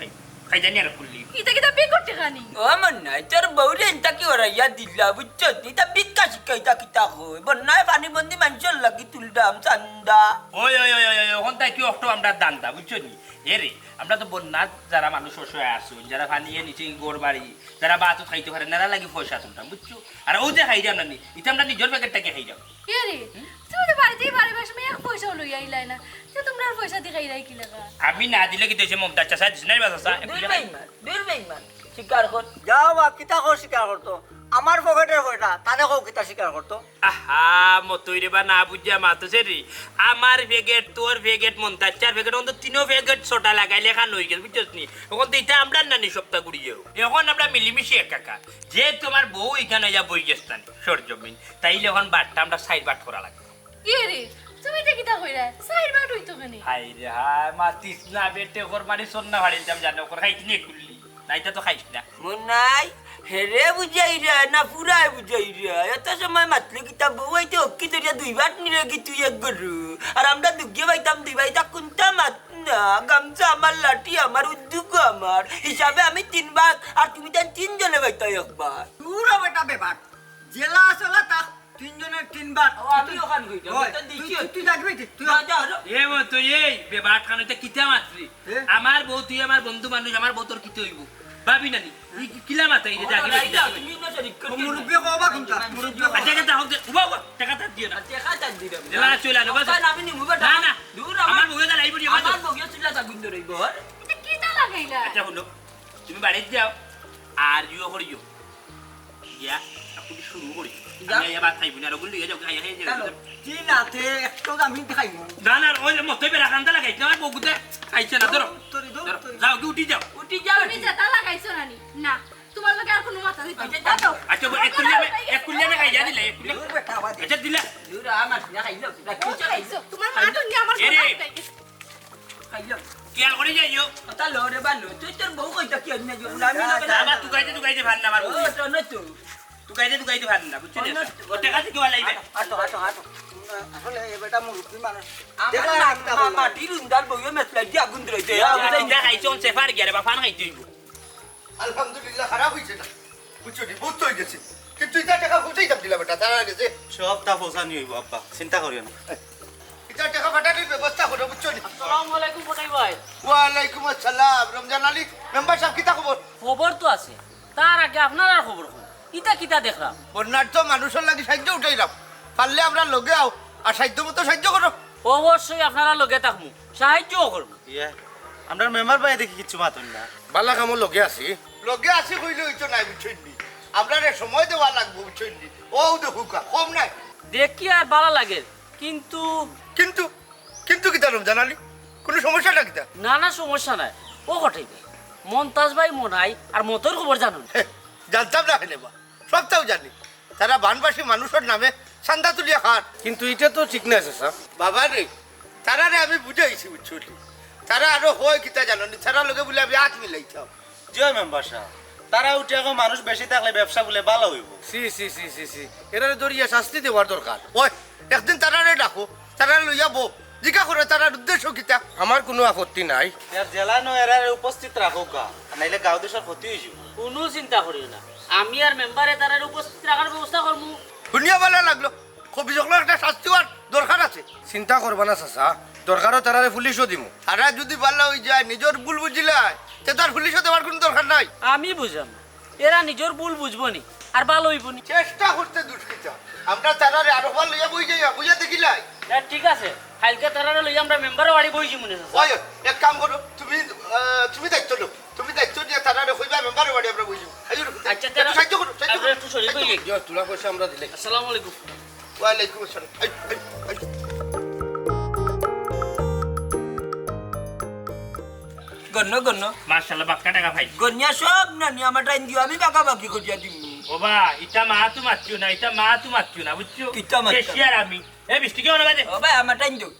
খাই জানি আর খুললি কিতা কিতা বিয়ে করতে খানি ও মন্নাই তোর বউ রে ইনতা কি ওরা ইয়া দিলা বুঝছো এটা বিক্কা শিকাইতা কিতা কই বন্নাই পানি বন্দি মানুষের লাগি তুলদাম চান্দা ওই ওই ওই ওই ওখান থেকে কি অষ্ট আমরা দান্দা বুঝছো নি এরে আমরা তো বন্যার যারা মানুষ অসহায় আসুন যারা পানিয়ে নিচে গোড় বাড়ি যারা বাতু খাইতে পারে নারা লাগি পয়সা তুলতাম বুঝছো আর ও যে খাই যাম না নি এটা আমরা নিজের প্যাকেটটাকে খাই যাম কে রে তুমি তো বাড়িতেই বাড়ি বাসা মেয়ে এক পয়সা লই আইলাই না তো তোমরা আর পয়সা দি খাইলাই কি লাগা আমি না দিলে কি দেশে মমতা চাষা দিস নাই বাসা দূর বেইমান শিকার কর যাও বা কিতা কর স্বীকার করতো আমার পকেটের কয়টা তানে কও কিতা স্বীকার করতো আহা মতই রে বা না বুঝিয়া মাতছে রে আমার ভেগেট তোর ভেগেট মন্তাচার ভেগেট অন্ত তিনও ভেগেট ছোটা লাগাইলে খান হয়ে গেল বুঝছিস নি এখন তো এটা আমরা নানি সপ্তাহ ঘুরি যাও এখন আমরা মিলিমিশি একাকার যে তোমার বউ এখানে যা বই গেস্তানি সরজমিন তাইলে এখন বাটটা আমরা সাইড বাট করা লাগবে কে রে তুমি তো কিতা কইরা সাইড বাট হইতো কেনে হাই রে হাই মাতিস না বেটে ওর মানে সন্না ভাড়িল যাম জানো ওর খাইতে নিয়ে খুললি নাইটা তো খাইস না মুন্নাই হেরে বুঝাই রে না পুরাই বুঝাই রে এত সময় মাতলে কিতা বউ হইতে অক্কি তোরিয়া 2 বার নিরে কি তুই এক গরু আর আমরা দুগে পাইতাম 2 ভাই তা কোনটা মাত না গামছা আমার লাঠি আমার উদ্যোগ আমার হিসাবে আমি 3 ভাগ আর তুমি তাই 3 জনে পাইতাই একবার পুরো বেটা বেবার জেলা আসলা তা 3 জনের 3 বার আমি ওখান কইতাম তো দেখি তুই যাবি তুই যা এ মতো এই বেবাট খানতে কিতা মাত্রি আমার বউ তুই আমার বন্ধু মানুষ আমার বউ তোর কিতে হইব ভাবি নানি কিলা মাতা এই জাগি তুমি না শরীক কর মুরব্বি কবা কোনটা মুরব্বি আচ্ছা কথা হোক উবা উবা টাকা তা দিও না দেখা তা দিরা জেলা চলে আনো বাস আমি নি মুবা না না দূর আমার বউ দা লাইব দিও আমার বউ চুলা তা গুন্দর হইব এটা কিতা লাগাইলা আচ্ছা শুনো তুমি বাড়িতে যাও আর ইও করিও ইয়া আপনি শুরু করি আমি এবার খাইব না রগুল দিয়ে যাও খাইয়া খাইয়া যাও কি না তে একটু আমি খাইমু না না ওই মতই বেরা কান্দা লাগাইছ আমার বউতে খাইছে না ধরো তোরি দো যাও কি উঠি যাও উঠি যাও তুমি যেটা লাগাইছো নানি না তোমার লগে আর কোনো মাথা দিতে আচ্ছা এক কুলিয়া খাই যা দিলে এক কুলিয়া বেটা বাদ আচ্ছা দিলা দূর আমার না খাইলো রাখি খাইছো তোমার মা তো নিয়ে আমার এরে। খাইলো কিয়াল করে যাইও তা লরে বালো তুই তোর বউ কইতা কি আমি না আমি আমার তুই গাইতে ভাল না আমার বউ ও তো না তো তুকাইতে ভাত না বুঝছো ও টাকা থেকে লাইবে হাঁটো হাঁটো হাঁটো আসলে এ বেটা মুরব্বী মানুষ মাটির উন্দার বইয়ে মেসলাই দিয়ে আগুন ধরাইতে যা খাইছো অন সেফার গিয়ে বা ফান খাইতে হইব আলহামদুলিল্লাহ খারাপ হয়েছে না বুঝছো নি বহুত হয়ে গেছে কিন্তু এটা টাকা ফুটেই দাম দিলাম বেটা তারা গেছে সব তা পৌঁছানি হইব আব্বা চিন্তা করিও না এটা টাকা ফাটানোর ব্যবস্থা করো বুঝছো নি আসসালামু আলাইকুম কোটাই ভাই ওয়ালাইকুম আসসালাম রমজান আলী মেম্বার সাহেব কিতা খবর খবর তো আছে তার আগে আপনার আর খবর কোন ইটা কিতা দেখলাম বন্যার তো মানুষের লাগে সাহায্য উঠাইলাম পারলে আমরা লগে আও আর সাহায্য মতো সাহায্য করো অবশ্যই আপনারা লগে থাকমু সাহায্যও করবো ইয়া আমরা মেম্বার ভাই দেখি কিছু মাতুন না বালা কামর লগে আছি লগে আসি কইলে হইতো নাই বুঝছো নি আমরা সময় দেওয়া লাগবো বুঝছো নি ও দেখুকা কম নাই দেখি আর ভালো লাগে কিন্তু কিন্তু কিন্তু কিতা রমজান আলী কোনো সমস্যাটা কিতা নানা সমস্যা নাই ও কোটাই ভাই মন্তাজ ভাই মনাই আর মতর খবর জানুন জানতাম না হেলে বা সবটাও জানি তারা বানবাসী মানুষের নামে চান্দা তুলিয়া খান কিন্তু এটা তো ঠিক না চাচা বাবা রে তারা রে আমি বুঝাইছি বুঝছো নি তারা আরো হয় কিতা জানি তারা লগে বলে আমি হাত মিলাইতাম জয় মেম্বার সাহেব তারা উঠে এখন মানুষ বেশি থাকলে ব্যবসা বলে ভালো হইব সি সি সি সি সি এরা দরিয়া শাস্তি দেওয়ার দরকার ওই একদিন তারা রে ডাকো তারা লইয়া বো জিজ্ঞা করে তারার উদ্দেশ্য কিতা আমার কোনো আপত্তি নাই এর জেলা নো এরা উপস্থিত রাখো গা নাইলে গাঁও দেশের ক্ষতি হইব কোনো চিন্তা করিও না আমি আর মেম্বারে তারা উপস্থিত রাখার ব্যবস্থা করবো শুনিয়া ভালো লাগলো অভিযোগের একটা শাস্তি হওয়ার দরকার আছে চিন্তা করবা না চাচা দরকারও তারারে পুলিশও দিমু তারা যদি ভালো হয়ে যায় নিজের ভুল বুঝিলাই তে তার পুলিশও দেওয়ার কোনো দরকার নাই আমি বুঝাম এরা নিজের ভুল বুঝবো নি আর ভালো হইব নি চেষ্টা করতে দুষ্কৃতা আমরা তারারে আরো ভালো লইয়া বই যাই বুঝা দেখিলাই ঠিক আছে কালকে তারা লই আমরা মেম্বারে বাড়ি বইছি মনে আছে ওই এক কাম করো তুমি দায়িত্ব নাও তুমি দায়িত্ব নিয়ে তারারে কইবা মেম্বারে বাড়ি আমরা বই যাবো আচ্ছা তারা সাহায্য করো সাহায্য করো একটু সরি কইলি তুলা পয়সা আমরা দিলে আসসালামু আলাইকুম ওয়ালাইকুম আসসালাম গণ্য গণ্য মাশাআল্লাহ বাক্কা টাকা ভাই গণ্যা সব নানি আমার টাইম দিও আমি বাঁকা বাকি করিয়া দিব ওবা ইটা মা তো মাতিও না এটা মা তো মাতিও না বুঝছো কিটা মাত্রা? কেশিয়ার আমি এ বৃষ্টি কেমন বাজে ও ভাই আমার টাইম দিও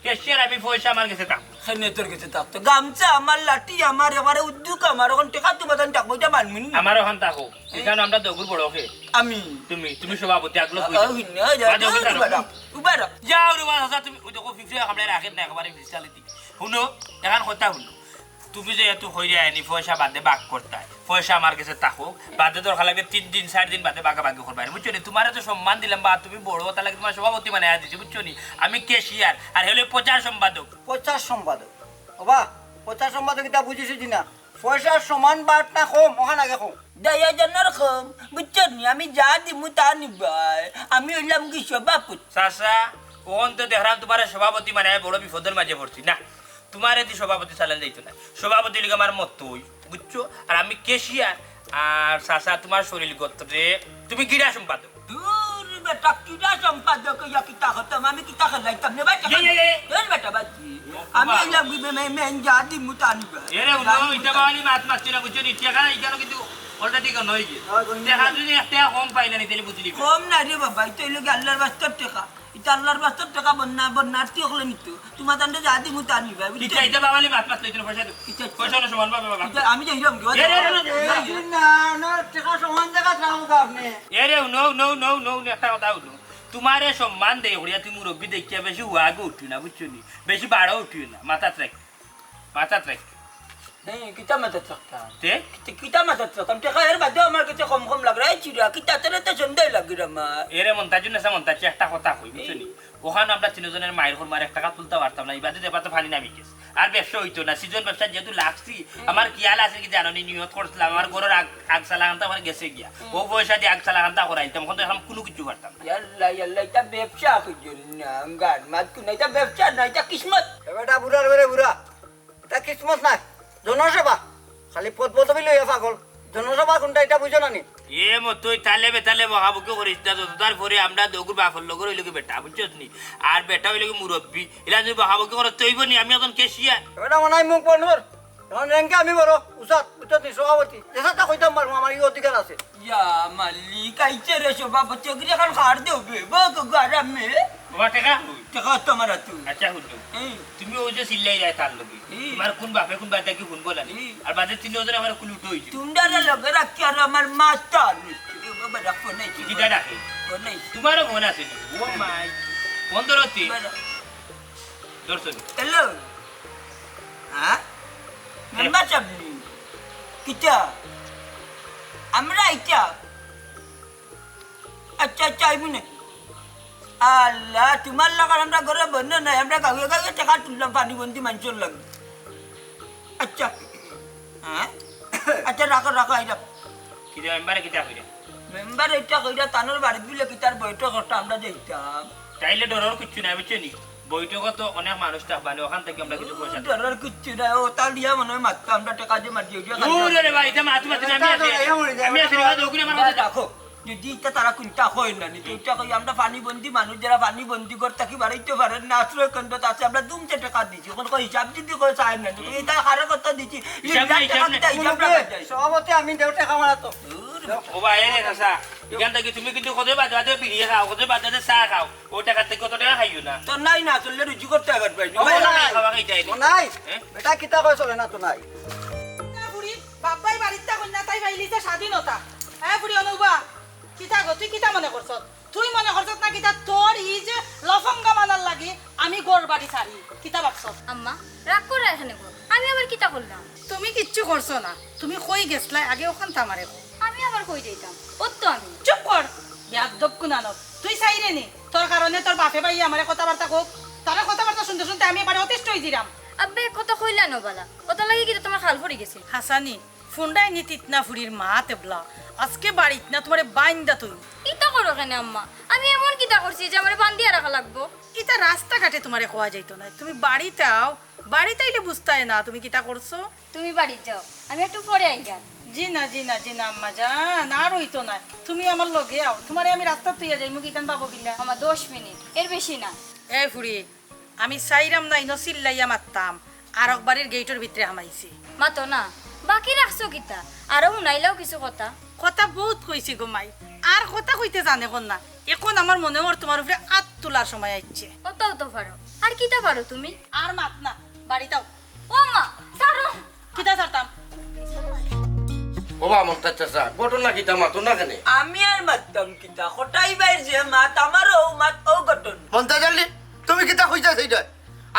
কেশিয়ার আমি পয়সা আমার কাছে থাক খানে তোর কাছে থাকতো গামছা আমার লাঠি আমার এবারে উদ্যোগ আমার ওখান টেকা তোমার টাকবো এটা মানবি না আমার ওখান থাকো এখানে আমরা দগুর বড় কে আমি তুমি সভাপতি আগলো উবার যাও রে বাবা তুমি ওই দেখো ফিক্স আমরা রাখেন না একবারে ফিক্সালিটি শুনো এখন কথা শুনো তুমি যে এত হইরে আনি পয়সা বাদে বাক করতে পয়সা আমার কাছে থাকুক বাদে দরকার লাগবে 3 দিন 4 দিন বাদে বাগাবাগি করবা বুঝছো নি তোমার তো সম্মান দিলাম বা তুমি বড় তা লাগে তোমার সভাপতি মানে দিছি বুঝছো নি আমি কেশিয়ার আর হলো প্রচার সম্পাদক পচার সম্পাদক বাবা পচার সম্পাদক এটা বুঝিছি না পয়সার সমান বাট না কম ওখানে আগে কম দয়া জানার কম বুঝছো নি আমি যা দিমু তা নিবাই আমি হইলাম কি সভাপতি চাচা ওন তো দেখলাম তোমার সভাপতি মানে বড় বিপদের মাঝে পড়ছি না তোমার এদি সভাপতি চালান যাইতো না সভাপতি লিগে আমার মত হই বুঝছো আর আমি কেশিয়ার আর চাচা তোমার শরীর গত্রে তুমি ক্রীড়া সম্পাদক দূর বেটা কিটা সম্পাদক ইয়া কিটা হতাম আমি কিটা খেলাইতাম না ভাই দূর বেটা বাজি আমি হইলাম কি মেন যা দিমু তা নিবাই এরে উনো ইটা বালি মাত মারছি না বুঝছো নি টাকা ইকানো কিন্তু অলরেডি কোন হই গে দেখা যদি একটা কম পাইলা নি তাহলে বুঝলি কম না রে বাবা এটা হইলো কি আল্লাহর বাস্তব টাকা এটা আল্লাহর বাস্তব টাকা বন্যার্থী হলে নিত তোমার তান্ডে যা দিমু তা নিবাই ইটা ইটা বাবালি মাত মারছি না পয়সা পয়সা না সমান পাবে বাবা আমি যাইলাম কি না না টাকা সমান জায়গা রাখো আপনি এরে নো একটা কথা উঠো তোমারে সম্মান দেই হড়িয়া তুমি মুরব্বী দেখিয়া বেশি হুয়াগে উঠি না বুঝছো নি বেশি বাড়া উঠি না মাথা ট্রেক হ্যাঁ কিটা মাথা চাকতা তে কিটা মাথা চাকতাম টাকা এর বাদে আমার কাছে কম কম লাগ রে চিরা কিটা তেরে তো সন্দেহ লাগে রে মা এরে মন্তাজু না মন্তাজু একটা কথা কই বুঝছো নি ওখানে আমরা তিনজনের মায়ের ঘর মার 1 টাকা তুলতে পারতাম না ইবাদে দেবা তো ফানি নামি গেছে আর ব্যবসা হইতো না সিজন ব্যবসা যেহেতু লাগছি আমার কিয়াল আছে কি জানো নি নিয়ত করছিলাম আমার ঘরের আগসালা আনতে আমার গেছে গিয়া ও পয়সা দিয়ে আগসালা আনতে করাইতাম এখন তো এখন কোনো কিছু পারতাম না ইয়াল্লা ইয়াল্লা এটা ব্যবসা কইজল না গান মাত কোন এটা ব্যবসা না এটা কিসমত এবারটা বুড়ার বেড়ে বুড়া এটা কিসমত নাই জনসভা খালি পদ পদবি লইয়া পাগল জনসভা কোনটা এটা বুঝো না নি এ মতই তালে বেতালে মহাবুকে করিস না তারপরে আমরা দগুর বাফর লগর হইলো কি বেটা বুঝছস নি আর বেটা হইলো কি মুরব্বী এলা যদি মহাবুকে করে তৈব নি আমি এখন কেশিয়া এবারটা মনে হয় মুখ বন্ধর এখন রেঙ্কে আমি বড় উসাত বুঝছো নি সভাপতি যেটা কইতাম পারবো আমার এই অধিকার আছে ইয়া মালিক আইছে রে সভাপতি গিয়ে এখন খাড় দেবে বক গারামে বাবা টাকা টাকা তো আমার হাতে আচ্ছা শুনো তুমি ওই যে চিল্লাই যায় তার লগে তোমার কোন বাপে কোন বাদা কি শুনবো না আর বাদে তিন ওজন আমার কোন উঠো হইছে তোমরা লগে রাখি আর আমার মাথা বাবা রাখো নাই কিটা রাখে নাই তোমারও মন আছে ও মাই 15 টি দর্শন হ্যালো হ্যাঁ মেম্বার সামনে কিটা আমরা আইতা আচ্ছা আচ্ছা আইবি না আল্লাহ তোমার লাগার আমরা ঘরে বন্ধ নাই আমরা গাঁয়ে গাঁয়ে টাকা তুললাম পানিবন্দি মানুষের লাগে আচ্ছা হ্যাঁ আচ্ছা রাখো রাখো আইরা কিটা মেম্বারে কিটা কইরা মেম্বার এটা কইরা তানোর বাড়ি দিলে কি তার বৈঠক করতে আমরা যাইতাম তাইলে ডরার কিছু নাই বুঝছো নি বৈঠকে তো অনেক মানুষ থাকবানে ওখান থেকে আমরা কিছু পয়সা ডরার কিচ্ছু নাই ও তার দিয়া মনে হয় মাত্র আমরা টাকা দিয়ে মারি ওরে রে ভাই এটা মাতু মাতু আমি আছি না দোকুনে আমার কাছে রাখো যদি এটা তারা কোনটা হয় না নি এটা কই আমরা পানিবন্দি মানুষ যারা পানিবন্দি করতে কি বাড়াইতে পারেন না আশ্রয় কেন্দ্র আছে আমরা দুমতে টাকা দিছি এখন কই হিসাব যদি কই চাই না এটা হারে কথা দিছি সভাপতি আমি দেও টাকা মারা তো ও ভাই রে চাচা এখান থেকে তুমি কিন্তু কত বাদে বিড়িয়ে খাও কত বাদে চা খাও ও টাকা থেকে কত টাকা খাইও না তো নাই না চললে রুচি করতে আগত পাই খাওয়া খাইতে নাই বেটা কিতা কই চলে না তো নাই বুড়ি বাপ্পাই বাড়িতে কন্যা তাই পাইলিছে স্বাধীনতা হ্যাঁ বুড়ি অনুবা কিতা গো তুই কিতা মনে করছ তুই মনে করছ না কিতা তোর ই যে লফঙ্গা মানার লাগি আমি গোর বাড়ি ছাড়ি কিতা ভাবছ আম্মা রাগ করে এখানে গো আমি আবার কিতা করলাম তুমি কিচ্ছু করছো না তুমি কই গেছলা আগে ওখান থামারে আমি আবার কই দিতাম ও তো আমি চুপ কর ইয়াদব কুনানব তুই চাইরে নি তোর কারণে তোর বাপে ভাই আমারে কথাবার্তা কোক তারা কথাবার্তা শুনতে শুনতে আমি এবারে অতিষ্ঠ হই দিলাম আব্বে কত কইলা ন বালা ওটা লাগি কি তোমার খাল পড়ে গেছে হাসানি ফুন্ডাই নি তিতনা ফুরির মা তেবলা আজকে বাড়িত না তোমারে বাইন্দা তুই কিতা করো কেন আম্মা আমি এমন কিতা করছি যে আমারে বান্ধিয়া রাখা লাগবো ইতা রাস্তাঘাটে তোমারে কোয়া যাইতো না তুমি বাড়িতে আও বাড়িতে আইলে বুঝতাই না তুমি কিতা করছো তুমি বাড়ি যাও আমি একটু পরে আই যাই জি না আম্মা জান আর হইতো না তুমি আমার লগে আও তোমারে আমি রাস্তা তুইয়া যাই মুখ ইকান পাবো কিনা আমার 10 মিনিট এর বেশি না এ ফুরি আমি সাইরাম নাই ন চিল্লাইয়া মারতাম আর একবারের গেটের ভিতরে হামাইছি মাতো না বাকি রাখছো কিতা আরো শুনাইলাও কিছু কথা কথা বহুত কইছি গো মাই আর কথা কইতে জানে কোন না এখন আমার মনে হয় তোমার উপরে আত তোলার সময় আইছে ওটাও তো পারো আর কিতা পারো তুমি আর মাত না বাড়িটাও ও মা ছাড়ো কিতা ছাড়তাম বাবা মমতাজ চাচা ঘটনা কিটা মাতো না কেন আমি আর মারতাম কিতা কোটাই বাইর যে মাত আমারও মাত ও গঠন মন্তা জানলি তুমি কিতা কইতা সেইটা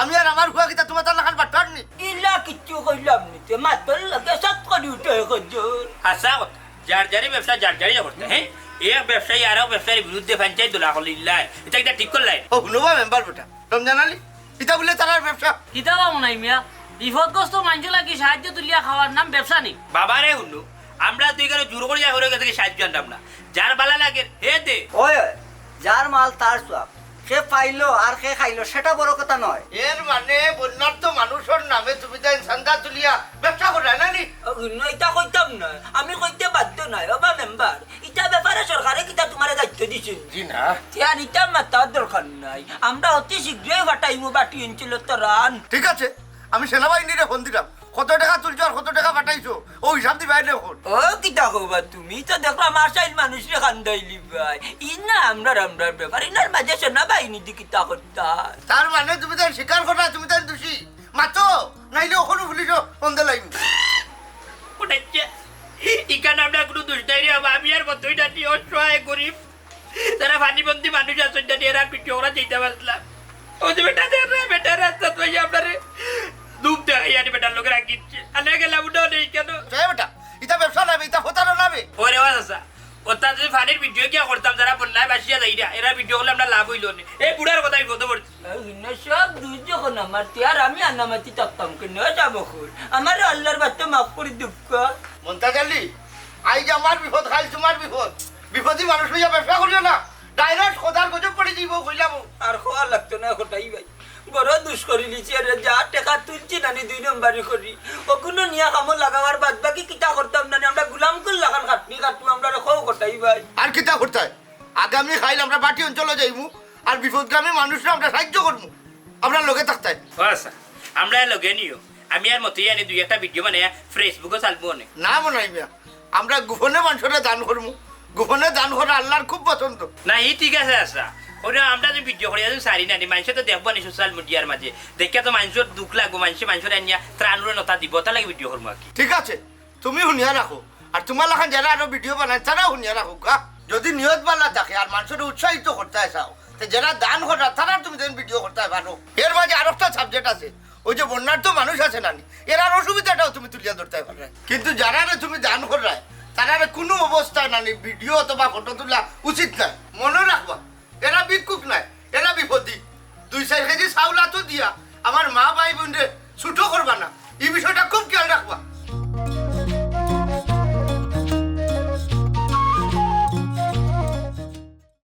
আমি আর আমার হুয়া কিতা তোমার তার লাখান বাটার নি ইলা কিচ্ছু কইলাম নিতে মাতল লাগে সাত করে উঠে গজর হাসা কথা যার যারি ব্যবসা যার যারি করতে হ্যাঁ এক ব্যবসায়ী আর ব্যবসায়ীর বিরুদ্ধে পঞ্চায়েত দোলা হলিল্লাহ এটা একটা ঠিক করলাই ও শুনবা মেম্বার বেটা রমজান আলী কিতা বলে তার ব্যবসা কিতা পাবো নাই মিয়া বিপদগ্রস্ত মানুষ লাগি সাহায্য তুলিয়া খাওয়ার নাম ব্যবসা নেই বাবারে শুনু আমরা তুই কেন জোর করে যাই হয়ে গেছে সাহায্য আনতাম না যার বালা লাগে হে দে ওই যার মাল তার সব সে পাইলো আর সে খাইলো সেটা বড় কথা নয় এর মানে বন্যার তো মানুষের নামে তুমি তাই চান্দা তুলিয়া ব্যবসা করে না নি এটা কইতাম না আমি কইতে বাধ্য নাই বাবা মেম্বার এটা ব্যাপারে সরকারে কিতা তোমার দায়িত্ব দিছেন জি না আর এটা মাতার দরকার নাই আমরা অতি শীঘ্রই বাটাইমু বাটি অঞ্চল রান ঠিক আছে আমি সেনাবাহিনীরে ফোন দিলাম কত টাকা তুলছো আর কত টাকা পাঠাইছো ও হিসাব দিবাই এখন ও কিতা কবা তুমি তো দেখো আমার সাইল মানুষরে খান্দাইলি ভাই ইনা আমরা ব্যাপার ইনার মাঝে সেনাবাহিনী দি কিতা করতা তার মানে তুমি তাই স্বীকার করা তুমি তাই দোষী মাতো নাইলে ওখানে পুলিশ ফোন দিলাম ওটাচ্ছে ইখানে আমরা কোনো দোষ নাই রে আমি আর মতোই ডাটি অসহায় গরিব যারা ফানিবন্দি মানুষ আছেন ডাটি এরা পিঠে ওরা যেতে পারলাম ও যে বেটা রাস্তা তো আপনারে দুপ দেখাই আনি বেটার লোকেরা কিনছে আনে গেলাম ওটাও নেই কেন বেটা এটা ব্যবসা নামে এটা ফোটানো নামে ওরে বাসা ওটা যদি ফানির ভিডিও কি করতাম যারা বন্যায় বাসিয়া যাই না এরা ভিডিও করলে আমরা লাভ হইল না এই বুড়ার কথা আমি কত বলছি সব দুই যখন আমার আর আমি আনামাতি থাকতাম কেন যাবো আমার আল্লাহর বাচ্চা মাফ করে দুঃখ মন্তা জানলি আই যে আমার বিপদ খাই তোমার বিপদই মানুষ হইয়া ব্যবসা করিও না ডাইরেক্ট খোদার গজব পড়ে যাইব কইলাম আর খোয়া লাগতো না ওটাই ভাই বড় দুষ করি লিছি আর যা টাকা তুলছি নানি 2 নম্বরই করি ওগুলো নিয়ে কামো লাগাবার বাদ বাকি কিতা করতাম না আমরা গুলাম কুল লাগান কাটনি কাটু আমরা খাও কোটাই ভাই আর কিতা করতে হয় আগামী খাইলে আমরা বাটি অঞ্চলে যাইমু আর বিপদগ্রামে মানুষরা আমরা সাহায্য করবো আমরা লোকে থাকতে আচ্ছা আমরা লগে নিও আমি আর মতই আনি দুই একটা ভিডিও মানে ফেসবুকে চালবো অনেক না মনে হয় আমরা গোপনে মানুষরা দান করবো গোপনে দান করা আল্লাহর খুব পছন্দ না এই ঠিক আছে আচ্ছা ওরা আমরা যে ভিডিও করি আছেন সারি নানি মানুষ তো দেখবো নি সোশ্যাল মিডিয়ার মাঝে দেখে তো মানুষের দুঃখ লাগবো মানুষের আনিয়া ত্রাণুরে নতা দিব তা লাগে ভিডিও করবো আর কি ঠিক আছে তুমি শুনিয়া রাখো আর তোমার লাখান যারা আরো ভিডিও বানায় তারাও শুনিয়া রাখো কা যদি নিয়ত বালা থাকে আর মানুষের উৎসাহিত করতে চাও তো যারা দান করা তারা তুমি যেন ভিডিও করতে পারো এর মাঝে আর একটা সাবজেক্ট আছে ওই যে বন্যার তো মানুষ আছে নানি এর আর অসুবিধাটাও তুমি তুলিয়া ধরতে পারবে কিন্তু যারা তুমি দান করায় তারা কোনো অবস্থায় নানি ভিডিও অথবা ফটো তোলা উচিত নাই মনে রাখবা এরা ভিক্ষুক নাই এরা বিপদী 2-4 কেজি চাউলা তো দিয়া আমার মা ভাই বোনরে ছুটো করবা না এই বিষয়টা